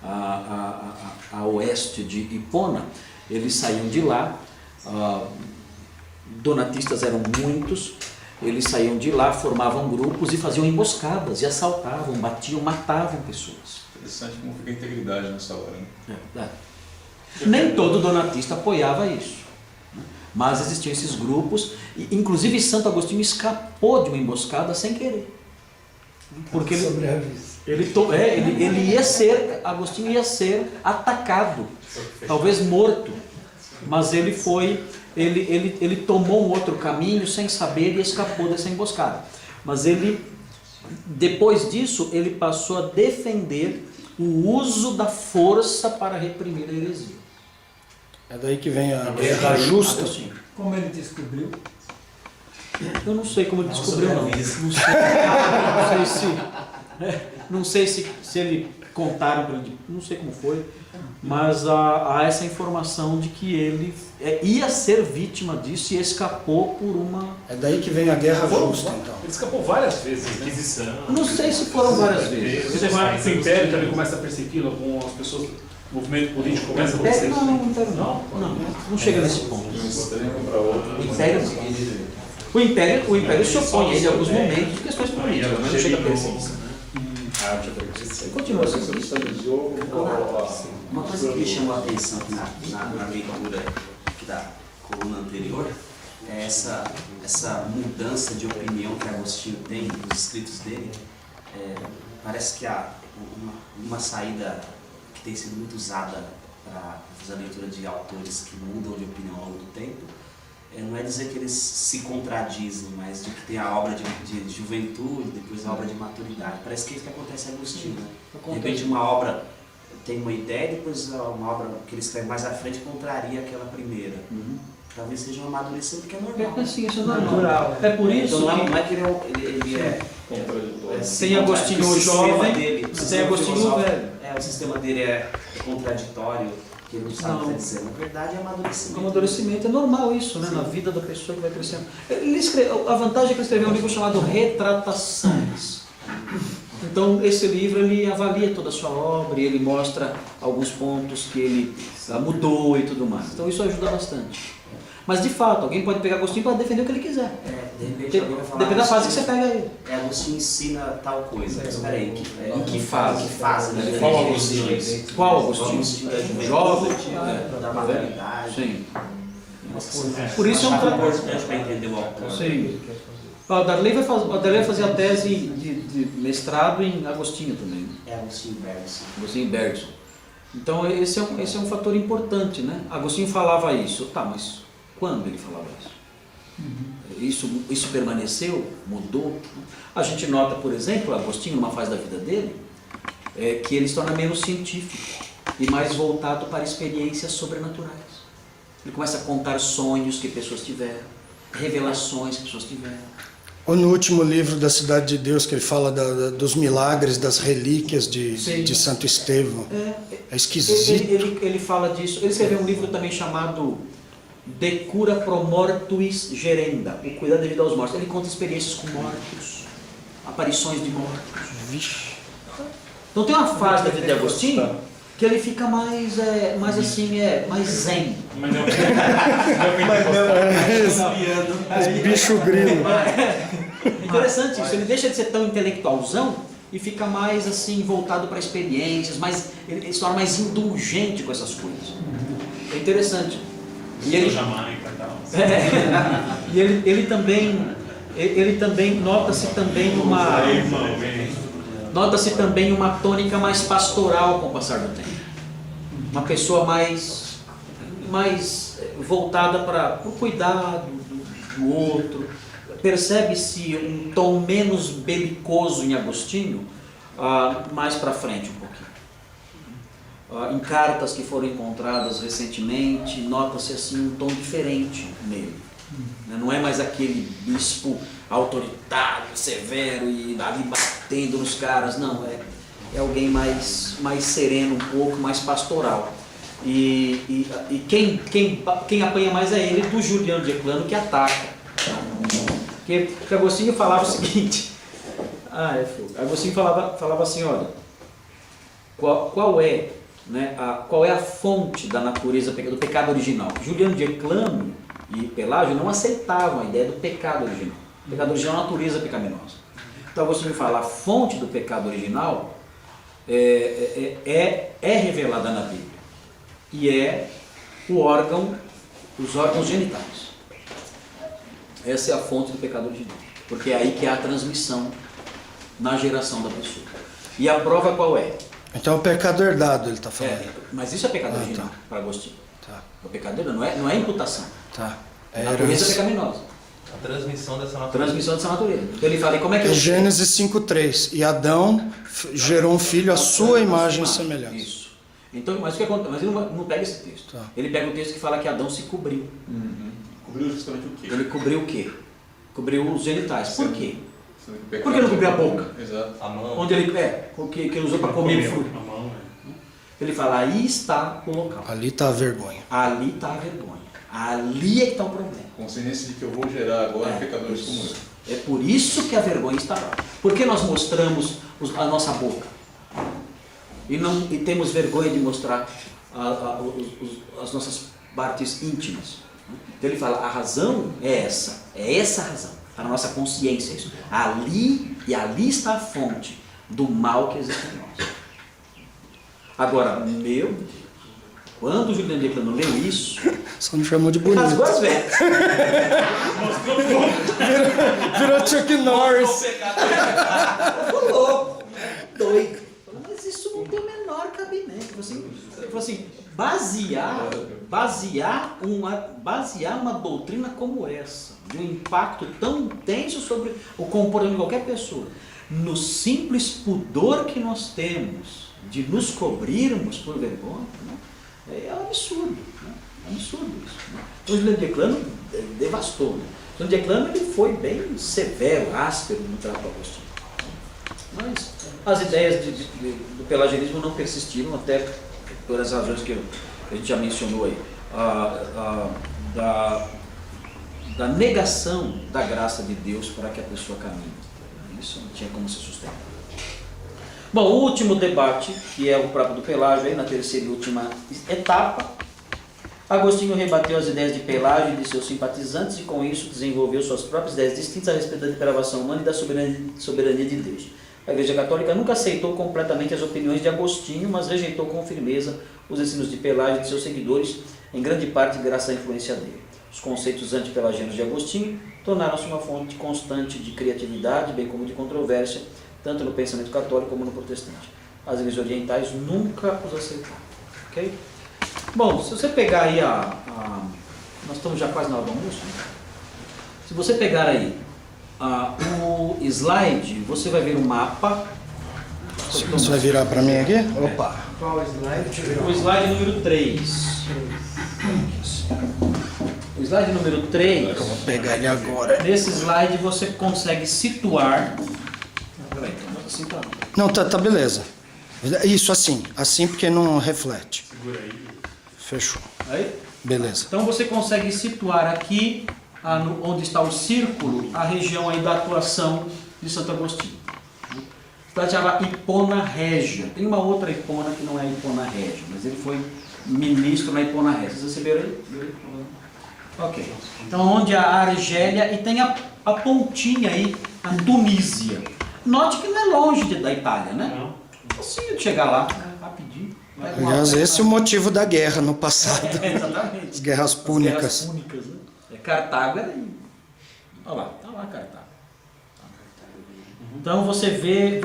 Speaker 2: a oeste de Hipona. Eles saíam de lá, donatistas eram muitos, eles saíam de lá, formavam grupos e faziam emboscadas, e assaltavam, batiam, matavam pessoas.
Speaker 6: Interessante como fica a integridade nessa hora, né?
Speaker 2: Nem todo donatista apoiava isso, né? Mas existiam esses grupos, e inclusive Santo Agostinho escapou de uma emboscada sem querer. Porque Agostinho ia ser atacado, talvez morto, mas ele tomou um outro caminho sem saber e escapou dessa emboscada. Mas depois disso, ele passou a defender o uso da força para reprimir a heresia.
Speaker 1: É daí que vem a guerra justa.
Speaker 7: Como ele descobriu?
Speaker 2: Eu não sei como ele descobriu, não. Não sei se ele contaram para ele, não sei como foi, mas há essa informação de que ele ia ser vítima disso e escapou por uma...
Speaker 1: É daí que vem a guerra justa, então.
Speaker 3: Ele escapou várias vezes, né? Inquisição.
Speaker 2: Não sei se foram várias vezes.
Speaker 3: O Império também começa a persegui-lo, algumas pessoas, o movimento político começa a persegui-lo.
Speaker 2: Não chega nesse ponto.
Speaker 6: De um extremo para outro.
Speaker 2: Império O Império se opõe a ele em alguns momentos de questões políticas, mas não chega a perseguição. Continua assim.
Speaker 5: Uma coisa que me chamou a atenção na leitura aqui da coluna anterior é essa mudança de opinião que Agostinho tem nos escritos dele. Parece que há uma saída que tem sido muito usada para fazer a leitura de autores que mudam de opinião ao longo do tempo. Não é dizer que eles se contradizem, mas de que tem a obra de juventude, depois a obra de maturidade. Parece que é isso que acontece em Agostinho, né? De repente uma obra tem uma ideia, depois uma obra que ele escreve mais à frente contraria aquela primeira. Talvez seja um amadurecimento que é normal.
Speaker 2: Sim, isso é normal. É por isso
Speaker 5: então, não é que ele é
Speaker 2: sem Agostinho o jovem, sem Agostinho o velho.
Speaker 5: O sistema dele é contraditório, que ele não sabe o que está dizendo. Na verdade, é amadurecimento.
Speaker 2: Amadurecimento é normal isso, né? Na vida da pessoa que vai crescendo. A vantagem é que ele escreveu um livro chamado Retratações. Então, esse livro ele avalia toda a sua obra e ele mostra alguns pontos que ele mudou e tudo mais. Então, isso ajuda bastante. Mas, de fato, alguém pode pegar Agostinho para defender o que ele quiser.
Speaker 5: De repente, alguém vai falar.
Speaker 2: Depende da fase que você pega ele.
Speaker 5: Agostinho ensina tal coisa. Mas peraí,
Speaker 2: em que fase?
Speaker 5: Né?
Speaker 3: Qual Agostinho?
Speaker 2: Qual Agostinho?
Speaker 5: Jovem, da maturidade.
Speaker 2: Sim. Por isso é um trabalho
Speaker 5: importante para entender o autor.
Speaker 2: Sim. O Darley vai fazer a tese de mestrado em Agostinho também.
Speaker 5: Agostinho Bergson.
Speaker 2: Agostinho Bergson. Então esse é um fator importante, né? Agostinho falava isso. Tá, mas quando ele falava isso? Isso permaneceu? Mudou? A gente nota, por exemplo, Agostinho, numa fase da vida dele, que ele se torna menos científico e mais voltado para experiências sobrenaturais. Ele começa a contar sonhos que pessoas tiveram, revelações que pessoas tiveram.
Speaker 1: Ou no último livro da Cidade de Deus, que ele fala dos milagres, das relíquias de Santo Estevão. É esquisito.
Speaker 2: Ele fala disso. Ele escreveu um livro também chamado De Cura Pro Mortuis Gerenda, o cuidado devido aos mortos. Ele conta experiências com mortos, aparições de mortos. Vixe. Então tem uma fase da vida de Agostinho que ele fica mais assim, mais zen.
Speaker 3: Mas não.
Speaker 1: Bicho grilo.
Speaker 2: Interessante isso, ele deixa de ser tão intelectualzão e fica mais assim, voltado para experiências, ele se torna mais indulgente com essas coisas. É interessante. E ele,
Speaker 3: Jamaica e tal.
Speaker 2: E ele também nota-se também uma tônica mais pastoral com o passar do tempo. Uma pessoa mais voltada para o cuidado do outro. Percebe-se um tom menos belicoso em Agostinho, mais para frente um pouquinho. Em cartas que foram encontradas recentemente, nota-se assim um tom diferente nele. Não é mais aquele bispo autoritário, severo e ali batendo nos caras, não, é alguém mais sereno um pouco, mais pastoral. E quem apanha mais é ele, do Juliano de Eclano, que ataca. Porque Agostinho falava o seguinte, Agostinho falava assim, olha, qual é a fonte da natureza do pecado original? Juliano de Eclano e Pelágio não aceitavam a ideia do pecado original. O pecado original é a natureza pecaminosa. Então Agostinho fala, a fonte do pecado original é revelada na Bíblia. E é os órgãos genitais. Essa é a fonte do pecado original. Porque é aí que há a transmissão na geração da pessoa. E a prova qual é?
Speaker 1: Então é o pecado herdado, ele está falando.
Speaker 2: Mas isso é pecado original para Agostinho. O pecado herdado não é imputação.
Speaker 1: É
Speaker 2: a natureza pecaminosa.
Speaker 4: A transmissão dessa natureza.
Speaker 2: Transmissão dessa natureza. Então ele fala, e como é que
Speaker 1: é Gênesis 5:3. E Adão gerou um filho à sua imagem e semelhança.
Speaker 2: Isso. Então, mas o que acontece? Mas ele não pega esse texto. Ele pega o texto que fala que Adão se cobriu.
Speaker 3: Cobriu justamente o quê?
Speaker 2: Ele cobriu o quê? Cobriu os genitais. Por quê? Por que não cobriu a boca?
Speaker 6: Exato.
Speaker 4: A mão.
Speaker 2: Onde ele que ele usou para comer fruto.
Speaker 3: A mão,
Speaker 2: Ele fala, aí está o local.
Speaker 1: Ali está a vergonha.
Speaker 2: Ali está a vergonha. Ali é que está o problema.
Speaker 6: Consciência de que eu vou gerar agora pecadores como eu.
Speaker 2: É por isso que a vergonha está lá. Por que nós mostramos a nossa boca? E temos vergonha de mostrar as nossas partes íntimas. Então ele fala, a razão é essa a razão, para a nossa consciência isso. Ali está a fonte do mal que existe em nós. Agora, meu Deus, quando o Juliano Declano leu isso,
Speaker 1: Só me chamou de bonito.
Speaker 2: rasgou as vestes.
Speaker 1: Virou Chuck Norris.
Speaker 2: Ficou louco, doido. Mas isso não tem o menor cabimento. Ele falou assim, basear uma doutrina como essa, de um impacto tão intenso sobre o comportamento de qualquer pessoa, no simples pudor que nós temos de nos cobrirmos por vergonha, né? É um absurdo, né? É um absurdo isso. Né? Então o Juliano Declano devastou. Né? O Juliano Declano ele foi bem severo, áspero no trato ao Agostinho. Mas as ideias do pelagianismo não persistiram, até por as razões que a gente já mencionou aí, da negação da graça de Deus para que a pessoa caminhe. Isso não tinha como se sustentar. Bom, o último debate, que é o próprio do Pelágio, aí na terceira e última etapa, Agostinho rebateu as ideias de Pelágio e de seus simpatizantes e com isso desenvolveu suas próprias ideias distintas a respeito da depravação humana e da soberania de Deus. A Igreja Católica nunca aceitou completamente as opiniões de Agostinho, mas rejeitou com firmeza os ensinos de Pelágio e de seus seguidores, em grande parte graças à influência dele. Os conceitos antipelagianos de Agostinho tornaram-se uma fonte constante de criatividade, bem como de controvérsia, tanto no pensamento católico como no protestante. As igrejas orientais nunca os aceitaram. Ok? Bom, se você pegar aí nós estamos já quase na hora do almoço, né? Se você pegar aí o slide, você vai ver o mapa.
Speaker 1: Você vai virar para mim aqui? Opa!
Speaker 7: Qual slide?
Speaker 2: O slide número 3. O slide número 3.
Speaker 1: Eu vou pegar ele agora.
Speaker 2: Nesse slide você consegue situar. Peraí, então, assim tá.
Speaker 1: Não, tá beleza. Isso, assim porque não reflete.
Speaker 3: Segura aí.
Speaker 1: Fechou.
Speaker 2: Aí?
Speaker 1: Beleza.
Speaker 2: Então você consegue situar aqui, onde está o círculo, a região aí da atuação de Santo Agostinho. Está chamada Hipona Régia. Tem uma outra Hipona que não é a Hipona Régia, mas ele foi ministro na Hipona Régia. Vocês receberam aí? Ok. Então onde a Argélia e tem a pontinha aí, a Tunísia. Note que não é longe da Itália, né?
Speaker 3: Não.
Speaker 2: Assim de chegar lá, rapidinho.
Speaker 1: Aliás, esse é o motivo da guerra no passado.
Speaker 2: Exatamente.
Speaker 1: As guerras púnicas.
Speaker 2: As guerras púnicas, né? Cartago era aí. Olha lá, tá lá Cartago. Então você vê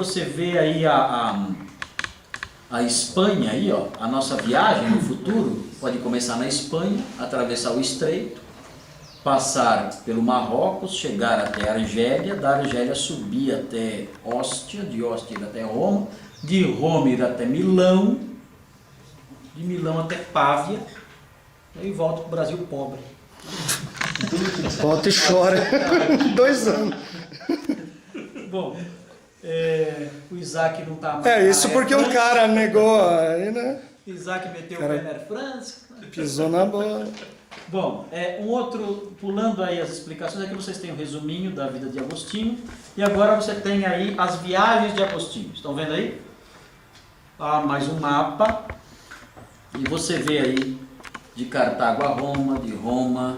Speaker 2: aí a Espanha aí, ó, a nossa viagem no futuro pode começar na Espanha, atravessar o Estreito, passar pelo Marrocos, chegar até a Argélia, da Argélia subir até Óstia, de Óstia ir até Roma, de Roma ir até Milão, de Milão até Pávia, e aí volta para o Brasil pobre.
Speaker 1: Volta e chora. 2 anos.
Speaker 2: Bom, o Isaac não está mais.
Speaker 1: Isso porque um cara negou aí, né?
Speaker 2: Isaac meteu o pé na Air France.
Speaker 1: Pisou na bola.
Speaker 2: Bom, um outro, pulando aí as explicações, aqui vocês têm o resuminho da vida de Agostinho, e agora você tem aí as viagens de Agostinho. Estão vendo aí? Mais um mapa, e você vê aí de Cartago a Roma, de Roma,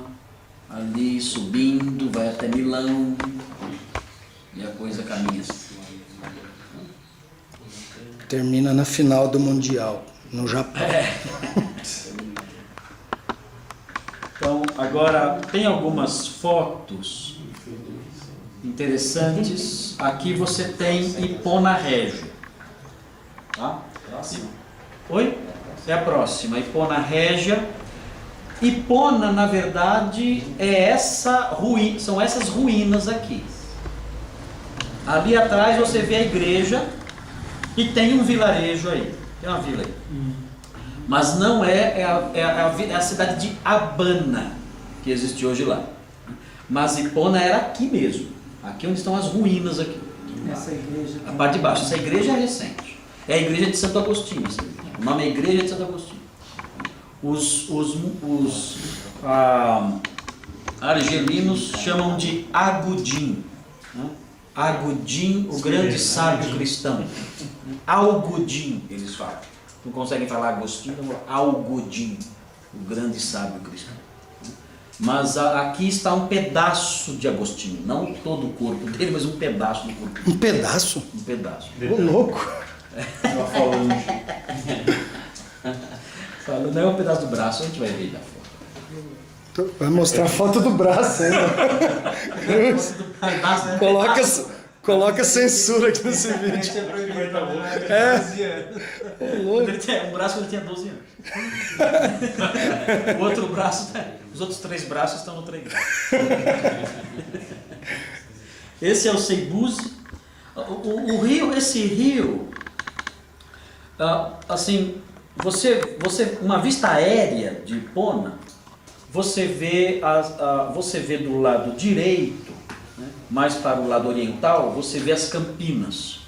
Speaker 2: ali subindo, vai até Milão, e a coisa caminha assim.
Speaker 1: Termina na final do Mundial, no Japão.
Speaker 2: Então, agora tem algumas fotos interessantes. Aqui você tem Hipona Régia. Tá? Oi? É a próxima, Hipona Régia. Hipona, na verdade, são essas ruínas aqui. Ali atrás você vê a igreja e tem um vilarejo aí. Tem uma vila aí. Mas não é a cidade de Abana que existe hoje lá. Mas Hipona era aqui mesmo. Aqui onde estão as ruínas aqui.
Speaker 7: Essa igreja.
Speaker 2: A parte de baixo. Essa igreja é recente. É a igreja de Santo Agostinho. O nome é Igreja de Santo Agostinho. Os argelinos chamam de Agudim. Né? Agudim, o grande sábio cristão. Algudim, eles falam. Não conseguem falar Agostinho, então Algudim, o grande sábio cristão. Mas aqui está um pedaço de Agostinho, não todo o corpo dele, mas um pedaço do corpo dele.
Speaker 1: Um pedaço?
Speaker 2: Um pedaço.
Speaker 1: Ô, louco!
Speaker 6: Uma falange.
Speaker 2: Falando, não é um pedaço do braço, a gente vai ver da foto.
Speaker 1: Vai mostrar a foto do braço ainda. Coloca censura aqui nesse vídeo. Ô, louco.
Speaker 2: O braço ele tinha 12 anos. O outro braço, os outros 3 braços estão no trem. Esse é o Seibuzi. O rio, esse rio, assim, uma vista aérea de Ipona, você vê do lado direito, né, mais para o lado oriental, você vê as Campinas.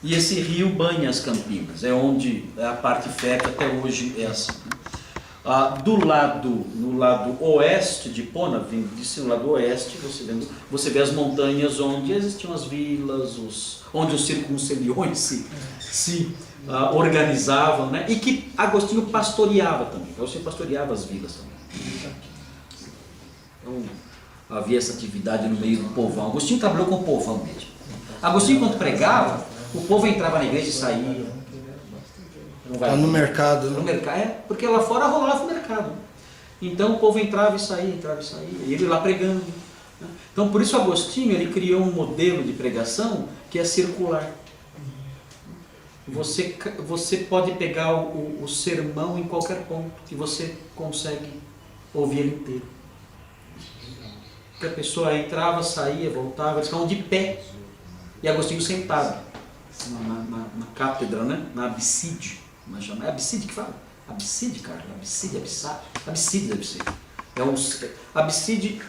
Speaker 2: E esse rio banha as Campinas, é onde a parte fértil até hoje é assim. No lado oeste de Ipona, vindo do lado oeste, você vê as montanhas onde existiam as vilas, onde os circunceliões se organizavam, né? E que Agostinho pastoreava também. Agostinho pastoreava as vilas também. Então, havia essa atividade no meio do povão. Agostinho trabalhou com o povão mesmo. Agostinho, quando pregava, o povo entrava na igreja e saía.
Speaker 1: Tá no mercado.
Speaker 2: No mercado, porque lá fora rolava o mercado. Então o povo entrava e saía, e ele lá pregando. Então por isso Agostinho ele criou um modelo de pregação que é circular. Você pode pegar o sermão em qualquer ponto e você consegue ouvir ele inteiro. Porque a pessoa entrava, saía, voltava, eles ficavam de pé. E Agostinho sentado na cátedra, né? Na absídio. É absídio que fala? Absídio, cara. Absídio deve ser. Absídio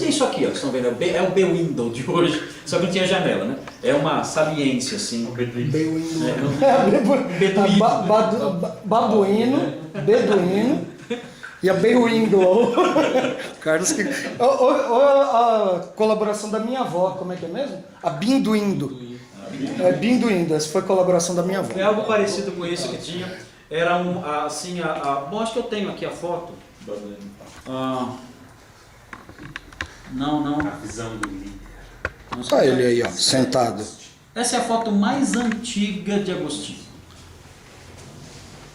Speaker 2: é isso aqui, ó, vocês estão vendo? É o B-window de hoje, só que não tinha janela, né? É uma saliência, assim.
Speaker 1: B-window.
Speaker 2: Beduíno.
Speaker 1: Beduíno. E a B-window. Carlos que... a colaboração da minha avó, como é que é mesmo? A Binduindo. Binduindo, essa foi a colaboração da minha avó.
Speaker 2: É algo parecido com isso que tinha. Era assim, bom, acho que eu tenho aqui a foto. Não.
Speaker 3: A visão do líder.
Speaker 1: Olha ele aí, ó, sentado.
Speaker 2: Essa é a foto mais antiga de Agostinho.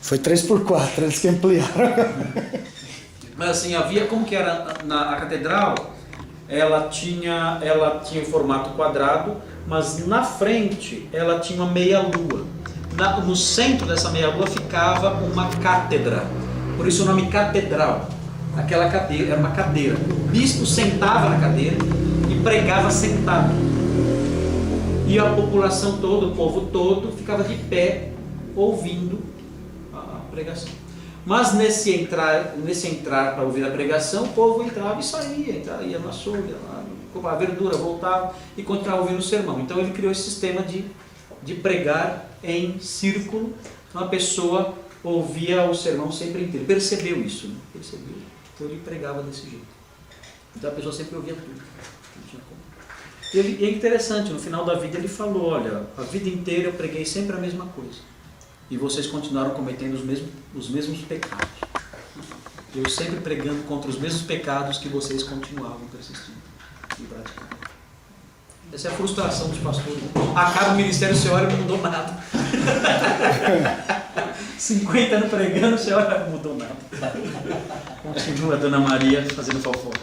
Speaker 1: Foi 3x4, eles que ampliaram.
Speaker 2: Mas assim, havia como que era a catedral, ela tinha em formato quadrado, mas na frente ela tinha uma meia-lua. No centro dessa meia-lua ficava uma cátedra, por isso o nome catedral. Aquela cadeira, era uma cadeira. O bispo sentava na cadeira e pregava sentado. E a população toda, o povo todo, ficava de pé ouvindo a pregação. Mas nesse entrar para ouvir a pregação, o povo entrava e saía, ia no açougue, comprava verdura, voltava e continuava ouvindo o sermão. Então ele criou esse sistema de pregar em círculo. Uma pessoa ouvia o sermão sempre inteiro. Percebeu isso, né? Percebeu. Então ele pregava desse jeito. Então a pessoa sempre ouvia tudo. Não tinha como. E é interessante, no final da vida ele falou, olha, a vida inteira eu preguei sempre a mesma coisa. E vocês continuaram cometendo os mesmos pecados. Eu sempre pregando contra os mesmos pecados que vocês continuavam persistindo e praticando. Essa é a frustração dos pastores. Acaba o ministério, você olha e não mudou nada. 50 anos pregando, você olha e não mudou nada. Continua a Dona Maria fazendo fofoca.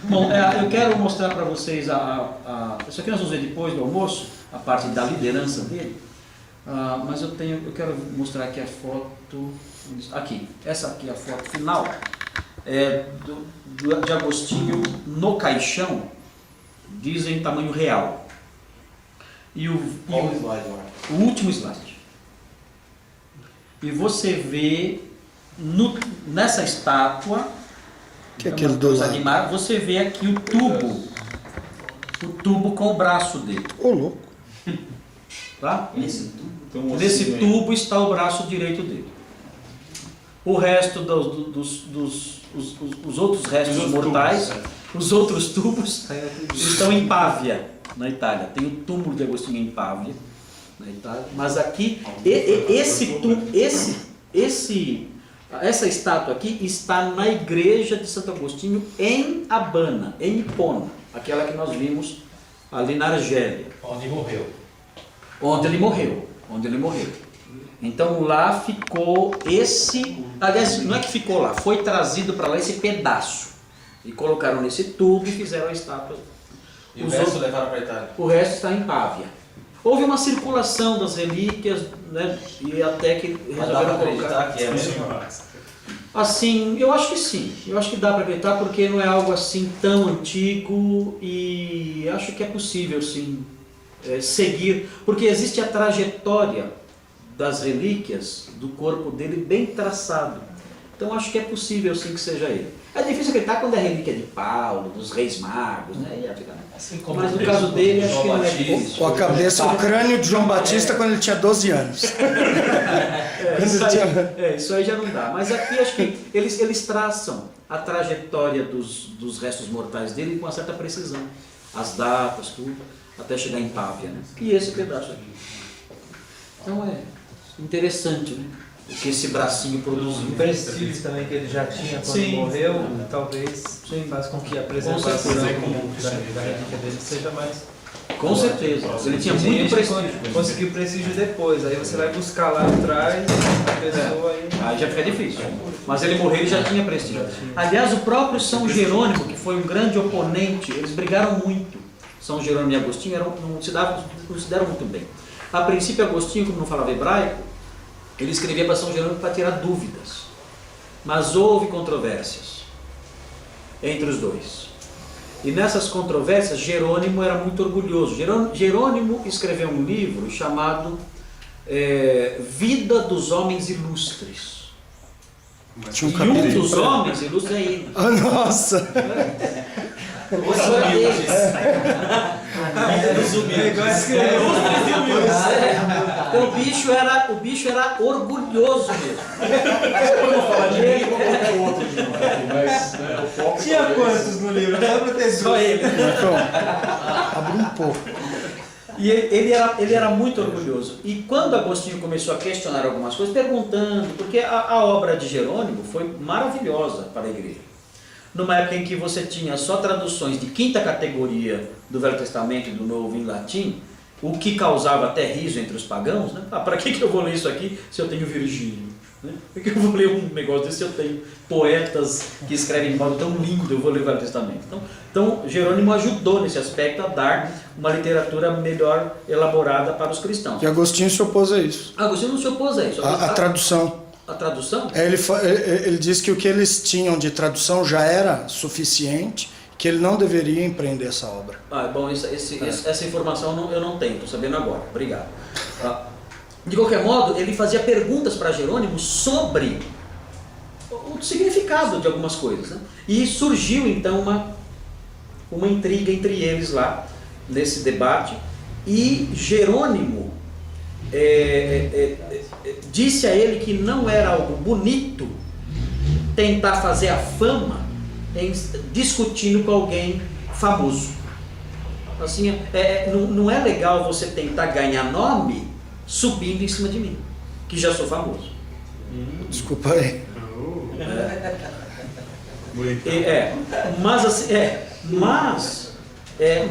Speaker 2: Bom, eu quero mostrar para vocês isso aqui nós vamos ver depois do almoço, a parte da liderança dele. Mas eu quero mostrar aqui a foto. Aqui, essa aqui é a foto final de Agostinho no caixão, dizem tamanho real. E o último slide. E você vê nessa estátua,
Speaker 1: que é aquele do lado?
Speaker 2: Você vê aqui o tubo com o braço dele.
Speaker 1: Ô, louco.
Speaker 2: Tá? Nesse tubo está o braço direito dele. O resto os outros restos mortais, os outros tubos, estão em Pávia, na Itália. Tem o túmulo de Agostinho em Pávia, Essa estátua aqui está na igreja de Santo Agostinho em Abana, em Hipona, aquela que nós vimos ali na Argélia.
Speaker 8: Onde morreu.
Speaker 2: Onde ele morreu. Então lá ficou esse, aliás, não é que ficou lá, foi trazido para lá esse pedaço. E colocaram nesse tubo e fizeram a estátua.
Speaker 4: E o resto levaram para a Itália?
Speaker 2: O resto está em Pávia. Houve uma circulação das relíquias, né, e até que resolveram colocar.
Speaker 4: Que é
Speaker 2: Assim, eu acho que sim. Eu acho que dá para acreditar porque não é algo assim tão antigo e acho que é possível sim seguir, porque existe a trajetória das relíquias do corpo dele bem traçado. Então acho que é possível sim que seja ele. É difícil acreditar quando é relíquia de Paulo, dos Reis Magos, né?
Speaker 8: Assim como
Speaker 2: Mas no caso dele acho que não é difícil.
Speaker 1: Com a cabeça, o crânio de João Batista quando ele tinha 12 anos.
Speaker 2: Isso aí já não dá. Mas aqui acho que eles traçam a trajetória dos restos mortais dele com uma certa precisão. As datas, tudo, até chegar em Pávia, né? E esse pedaço aqui. Então é interessante, né? O que esse bracinho produziu.
Speaker 4: O prestígio também que ele já tinha quando morreu, talvez faz com que a preservação da relíquia dele seja mais...
Speaker 2: Com certeza. Ele tinha muito prestígio.
Speaker 4: Conseguiu prestígio depois, aí você vai buscar lá atrás a pessoa
Speaker 2: aí já fica difícil. Mas ele morreu e já tinha prestígio. Aliás, o próprio São Jerônimo, que foi um grande oponente, eles brigaram muito. São Jerônimo e Agostinho não se deram muito bem. A princípio, Agostinho, como não falava hebraico, ele escrevia para São Jerônimo para tirar dúvidas. Mas houve controvérsias entre os dois. E nessas controvérsias, Jerônimo era muito orgulhoso. Jerônimo escreveu um livro chamado Vida dos Homens Ilustres.
Speaker 1: Tinha um
Speaker 2: E
Speaker 1: capítulo.
Speaker 2: um dos homens ilustres é ele.
Speaker 1: Ah, nossa!
Speaker 2: O bicho era orgulhoso mesmo.
Speaker 4: Tinha quantos no livro? Dá pra ter
Speaker 2: Só ele.
Speaker 1: Abre um pouco.
Speaker 2: E ele era muito orgulhoso. E quando Agostinho começou a questionar algumas coisas, perguntando, porque a obra de Jerônimo foi maravilhosa para a igreja. Numa época em que você tinha só traduções de quinta categoria do Velho Testamento e do Novo em latim, o que causava até riso entre os pagãos, né? Para que eu vou ler isso aqui se eu tenho Virgílio? Né? Por que eu vou ler um negócio desse se eu tenho poetas que escrevem de modo tão lindo, eu vou ler o Velho Testamento? Então Jerônimo ajudou nesse aspecto a dar uma literatura melhor elaborada para os cristãos.
Speaker 1: E Agostinho se opôs a isso.
Speaker 2: Agostinho não se opôs a isso.
Speaker 1: A tradução.
Speaker 2: A tradução?
Speaker 1: Ele disse que o que eles tinham de tradução já era suficiente, que ele não deveria empreender essa obra.
Speaker 2: Bom, essa informação eu não tenho, estou sabendo agora. Obrigado. De qualquer modo, ele fazia perguntas para Jerônimo sobre o significado de algumas coisas. Né? E surgiu então uma intriga entre eles lá, nesse debate, e Jerônimo disse a ele que não era algo bonito tentar fazer a fama discutindo com alguém famoso. Assim, não é legal você tentar ganhar nome subindo em cima de mim, que já sou famoso.
Speaker 1: Desculpa aí.
Speaker 2: Mas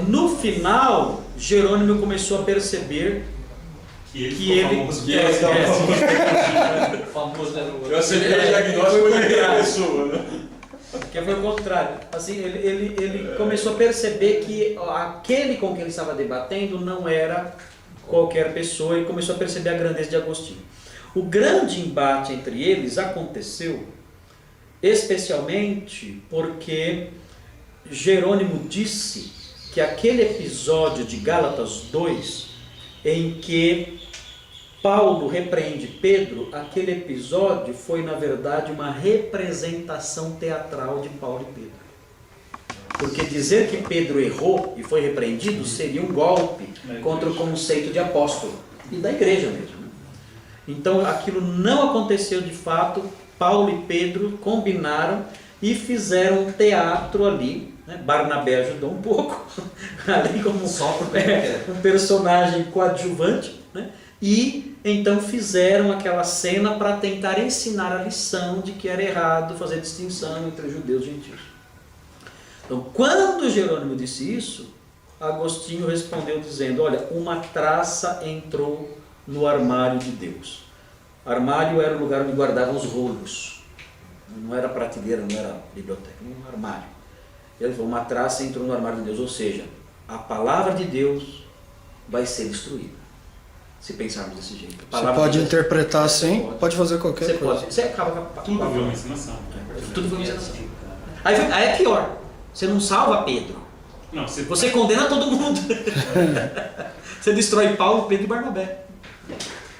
Speaker 2: no final Jerônimo começou a perceber que ele
Speaker 6: Eu acertei o diagnóstico da pessoa, né?
Speaker 2: Que foi o contrário. Assim, ele começou a perceber que aquele com quem ele estava debatendo não era qualquer pessoa, e começou a perceber a grandeza de Agostinho. O grande embate entre eles aconteceu especialmente porque Jerônimo disse que aquele episódio de Gálatas 2, em que Paulo repreende Pedro, aquele episódio foi na verdade uma representação teatral de Paulo e Pedro. Porque dizer que Pedro errou e foi repreendido seria um golpe contra o conceito de apóstolo e da igreja mesmo. Né? Então aquilo não aconteceu de fato. Paulo e Pedro combinaram e fizeram um teatro ali. Né? Barnabé ajudou um pouco, ali como um personagem coadjuvante, né? e então fizeram aquela cena para tentar ensinar a lição de que era errado fazer distinção entre judeus e gentios. Então, quando Jerônimo disse isso, Agostinho respondeu dizendo: olha, uma traça entrou no armário de Deus. Armário era o lugar onde guardavam os rolos. Não era prateleira, não era biblioteca, era um armário. Ele falou: uma traça entrou no armário de Deus, ou seja, a palavra de Deus vai ser destruída. Se pensarmos desse jeito.
Speaker 1: Você pode interpretar assim, pode fazer qualquer coisa.
Speaker 2: Você acaba com a
Speaker 3: Tudo viu uma ensinação.
Speaker 2: Tudo viu uma ensinação. Aí é pior. Você não salva Pedro.
Speaker 3: Não,
Speaker 2: Você condena todo mundo. Você destrói Paulo, Pedro e Barnabé.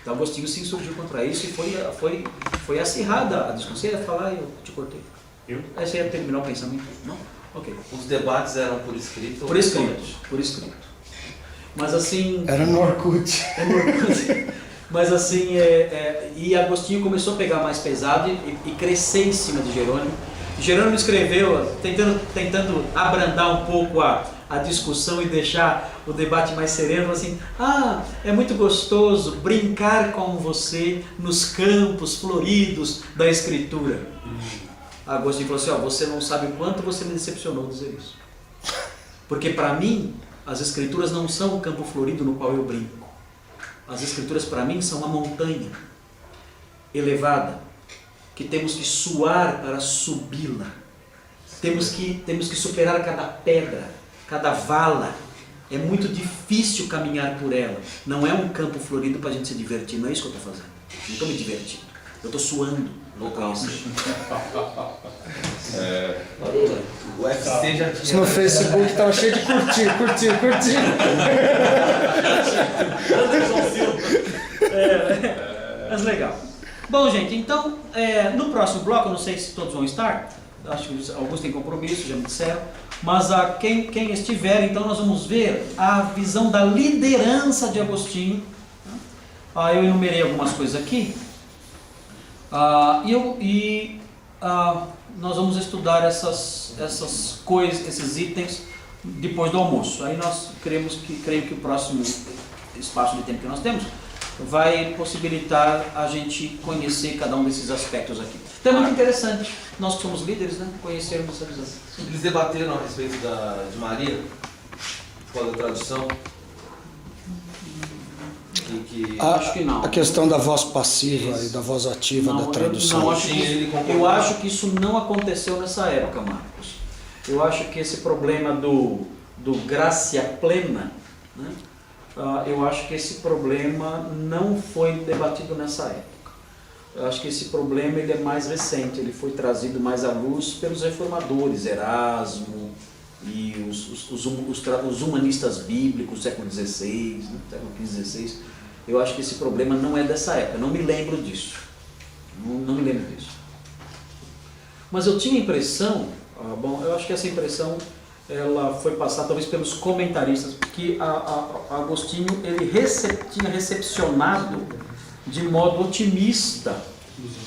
Speaker 2: Então Agostinho se insurgiu contra isso e foi acirrada a discussão. Você ia falar e eu te cortei.
Speaker 3: Eu?
Speaker 2: Aí você ia terminar o pensamento? Não? Ok.
Speaker 9: Os debates eram por escrito?
Speaker 2: Por escrito. Por escrito. Mas assim...
Speaker 1: Era no Orkut.
Speaker 2: Mas assim, e Agostinho começou a pegar mais pesado e crescer em cima de Jerônimo. Jerônimo escreveu, tentando abrandar um pouco a discussão e deixar o debate mais sereno, assim: é muito gostoso brincar com você nos campos floridos da Escritura. Agostinho falou assim: você não sabe o quanto você me decepcionou dizer isso. Porque para mim, as Escrituras não são o campo florido no qual eu brinco. As Escrituras para mim são uma montanha elevada, que temos que suar para subi-la. Temos que superar cada pedra, cada vala. É muito difícil caminhar por ela. Não é um campo florido para a gente se divertir. Não é isso que eu estou fazendo. Não estou me divertindo. Eu estou suando no calço.
Speaker 9: O UFC já tinha...
Speaker 1: No Facebook estava cheio de curtir.
Speaker 2: Mas legal. Bom, gente, então, no próximo bloco, eu não sei se todos vão estar, acho que alguns têm compromisso, já me disseram, mas quem estiver, então nós vamos ver a visão da liderança de Agostinho. Eu enumerei algumas coisas aqui, nós vamos estudar essas coisas, esses itens, depois do almoço. Aí nós creio que o próximo espaço de tempo que nós temos vai possibilitar a gente conhecer cada um desses aspectos aqui. Então é muito interessante, nós que somos líderes, né, conhecermos essa visão.
Speaker 9: Eles debateram a respeito de Maria, qual a tradução?
Speaker 2: Acho que não.
Speaker 1: A questão da voz passiva e da voz ativa da tradução.
Speaker 2: Eu acho que isso não aconteceu nessa época, Marcos. Eu acho que esse problema do gracia plena, né, eu acho que esse problema não foi debatido nessa época. Eu acho que esse problema ele é mais recente, ele foi trazido mais à luz pelos reformadores, Erasmo e os humanistas bíblicos, século XVI, né, século XV, XVI. Eu acho que esse problema não é dessa época, não me lembro disso. Não me lembro disso. Mas eu tinha a impressão, eu acho que essa impressão ela foi passada talvez pelos comentaristas, que Agostinho ele tinha recepcionado de modo otimista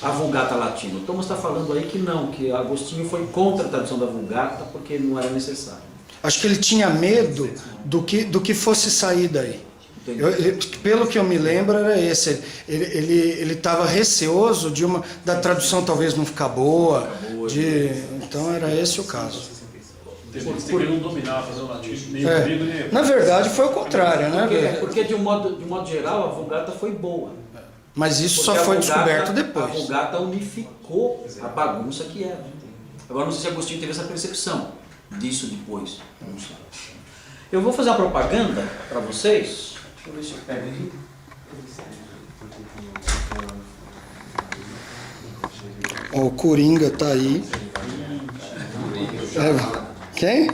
Speaker 2: a Vulgata Latina. O Thomas está falando aí que não, que Agostinho foi contra a tradução da Vulgata porque não era necessário.
Speaker 1: Acho que ele tinha medo do que fosse sair daí. Pelo que eu me lembro era esse, ele estava receoso da tradução talvez não ficar boa, então era esse o caso.
Speaker 6: Por ele não dominava, fazer o latim, nem o grego, nem...
Speaker 1: Na verdade foi o contrário, né?
Speaker 2: Porque de um modo geral a Vulgata foi boa.
Speaker 1: Mas isso só foi descoberto depois.
Speaker 2: A Vulgata unificou a bagunça que era. Agora não sei se Agostinho teve essa percepção disso depois. Não sei. Eu vou fazer uma propaganda para vocês. Deixa eu ver se eu pego aqui.
Speaker 1: O Coringa tá aí. Quem?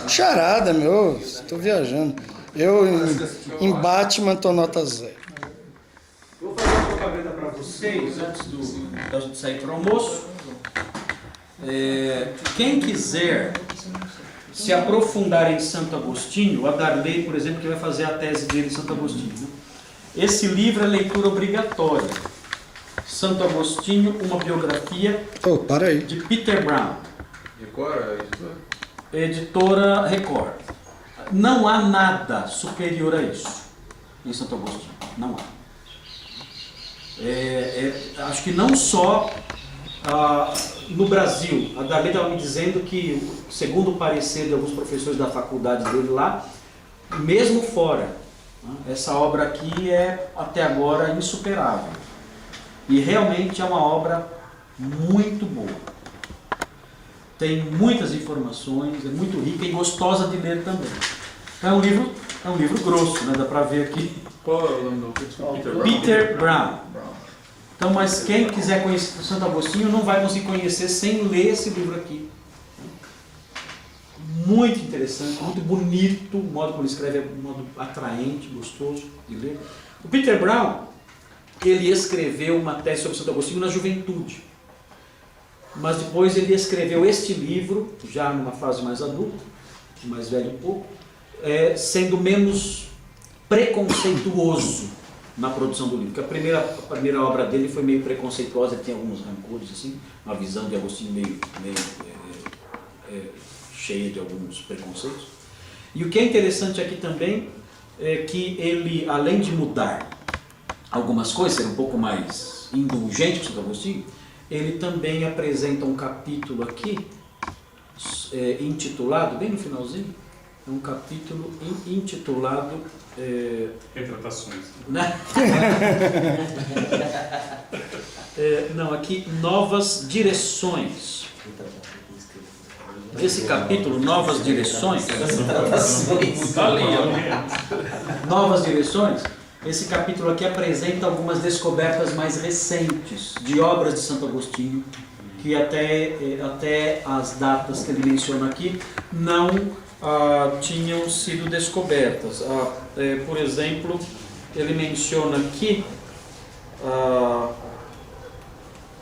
Speaker 1: Charada, meu. Estou viajando. Eu em Batman tô nota 0.
Speaker 2: Vou fazer uma propaganda para vocês antes de sair para o almoço. Quem quiser se aprofundar em Santo Agostinho, o Adarley, por exemplo, que vai fazer a tese dele em Santo Agostinho. Esse livro é leitura obrigatória. Santo Agostinho, uma biografia de Peter Brown.
Speaker 6: Record,
Speaker 2: Editora Record. Não há nada superior a isso em Santo Agostinho. Não há. Acho que não só no Brasil. A Darley estava me dizendo que, segundo o parecer de alguns professores da faculdade dele lá, mesmo fora, essa obra aqui é até agora insuperável. E realmente é uma obra muito boa. Tem muitas informações, é muito rica e gostosa de ler também. Então é um livro grosso, né? Dá para ver aqui.
Speaker 6: Qual é o nome do
Speaker 2: Peter Brown. Então, mas quem quiser conhecer o Santo Agostinho não vai conseguir conhecer sem ler esse livro aqui. Muito interessante, muito bonito, o modo como ele escreve é um modo atraente, gostoso de ler. O Peter Brown, ele escreveu uma tese sobre Santo Agostinho na juventude. Mas depois ele escreveu este livro, já numa fase mais adulta, mais velho um pouco, sendo menos preconceituoso na produção do livro. Porque a primeira obra dele foi meio preconceituosa, ele tinha alguns rancores, assim, uma visão de Agostinho meio cheia de alguns preconceitos. E o que é interessante aqui também é que ele, além de mudar algumas coisas, ser um pouco mais indulgente com Santo Agostinho, ele também apresenta um capítulo aqui, intitulado, bem no finalzinho, é um capítulo intitulado...
Speaker 3: Retratações.
Speaker 2: Né? Não, aqui, Novas Direções. Esse capítulo, Novas Direções, Novas Direções, esse capítulo aqui apresenta algumas descobertas mais recentes de obras de Santo Agostinho, que até as datas que ele menciona aqui não tinham sido descobertas. Por exemplo, ele menciona aqui,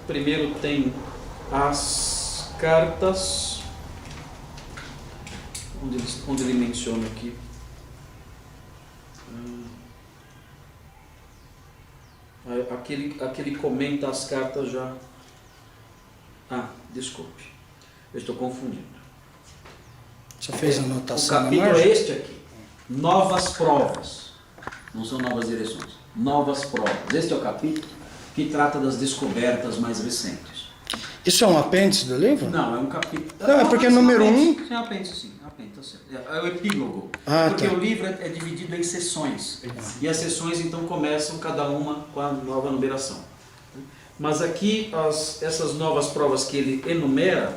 Speaker 2: primeiro tem as cartas, onde ele menciona aqui, aquele comenta as cartas já. Desculpe, eu estou confundindo.
Speaker 1: Você fez a anotação?
Speaker 2: O capítulo é este aqui, Novas Provas, não são novas direções, Novas Provas. Este é o capítulo que trata das descobertas mais recentes.
Speaker 1: Isso é um apêndice do livro?
Speaker 2: Não, é um capítulo.
Speaker 1: Não, é porque é número 1.
Speaker 2: É um apêndice, sim. Tá certo. É o epílogo. Porque
Speaker 1: tá.
Speaker 2: o livro é dividido em seções. E as seções então começam cada uma com a nova numeração. Mas aqui essas novas provas que ele enumera,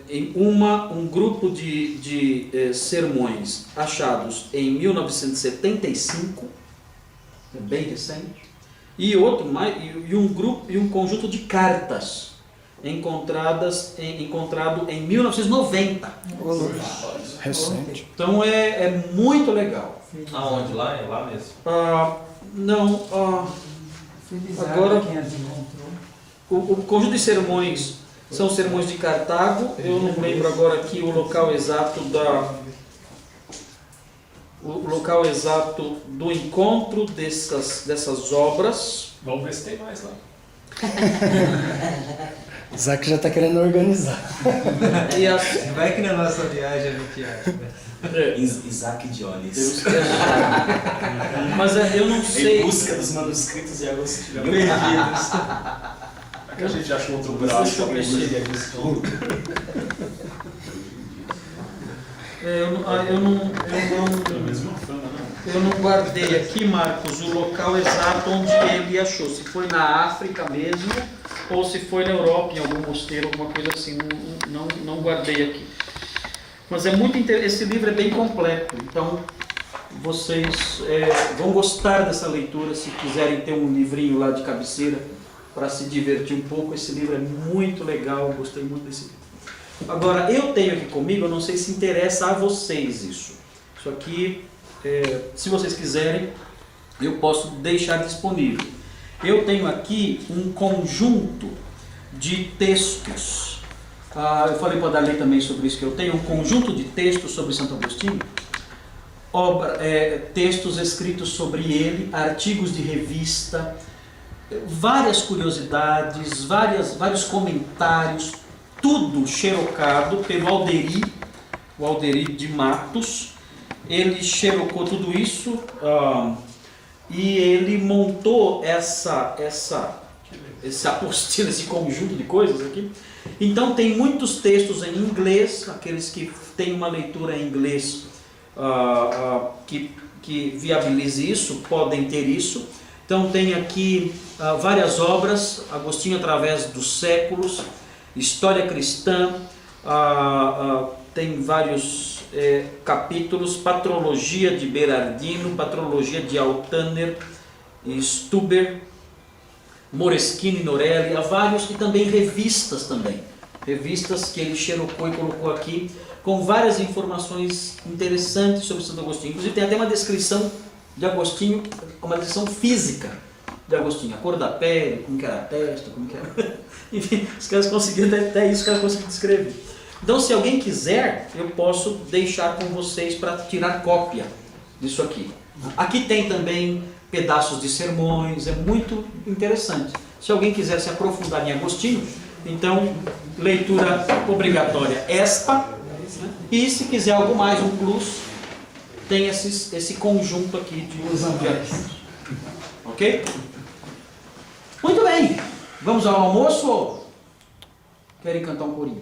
Speaker 2: em um grupo de sermões achados em 1975, é bem recente, e um conjunto de cartas encontrado em 1990.
Speaker 1: Recente.
Speaker 2: Então é muito legal.
Speaker 9: Aonde? Lá? É lá mesmo?
Speaker 2: Agora o conjunto de sermões são sermões de Cartago. Eu não lembro agora aqui o local exato do encontro dessas obras.
Speaker 3: Vamos ver se tem mais lá.
Speaker 1: Isaac já está querendo organizar.
Speaker 4: Vai que na nossa viagem a gente acha, né?
Speaker 5: Isaac Jones.
Speaker 2: Mas eu não sei.
Speaker 5: Em busca dos manuscritos de Agostinho.
Speaker 4: Perdidos.
Speaker 3: É que a gente acha outro braço para
Speaker 5: de Agostinho.
Speaker 2: Eu não guardei aqui, Marcos, o local exato onde ele achou. Se foi na África mesmo, ou se foi na Europa, em algum mosteiro, alguma coisa assim. Não guardei aqui. Mas é muito interessante. Esse livro é bem completo. Então, vocês vão gostar dessa leitura. Se quiserem ter um livrinho lá de cabeceira para se divertir um pouco, esse livro é muito legal. Eu gostei muito desse livro. Agora, eu tenho aqui comigo, eu não sei se interessa a vocês isso. Isso aqui, se vocês quiserem, eu posso deixar disponível. Eu tenho aqui um conjunto de textos. Eu falei para a Darley também sobre isso, que eu tenho um conjunto de textos sobre Santo Agostinho, textos escritos sobre ele, artigos de revista, várias curiosidades, vários comentários, tudo xerocado pelo Alderi de Matos. Ele xerocou tudo isso e ele montou essa apostila, esse conjunto de coisas aqui. Então tem muitos textos em inglês, aqueles que têm uma leitura em inglês que viabilize isso, podem ter isso. Então tem aqui várias obras, Agostinho através dos séculos, História Cristã, tem vários capítulos, Patrologia de Berardino, Patrologia de Altaner, Stuber, Moreschini, Norelli, há vários, e também revistas revistas que ele xerocou e colocou aqui, com várias informações interessantes sobre Santo Agostinho. Inclusive tem até uma descrição de Agostinho, uma descrição física de Agostinho, a cor da pele, como que era a testa, como que era... Enfim, os caras conseguiram, até isso os caras conseguiram descrever. Então, se alguém quiser, eu posso deixar com vocês para tirar cópia disso aqui. Aqui tem também pedaços de sermões, é muito interessante. Se alguém quiser se aprofundar em Agostinho, então, leitura obrigatória esta, e se quiser algo mais, um plus, tem esse conjunto aqui de artigos. Ok? Muito bem, vamos ao almoço ou querem cantar um corinho?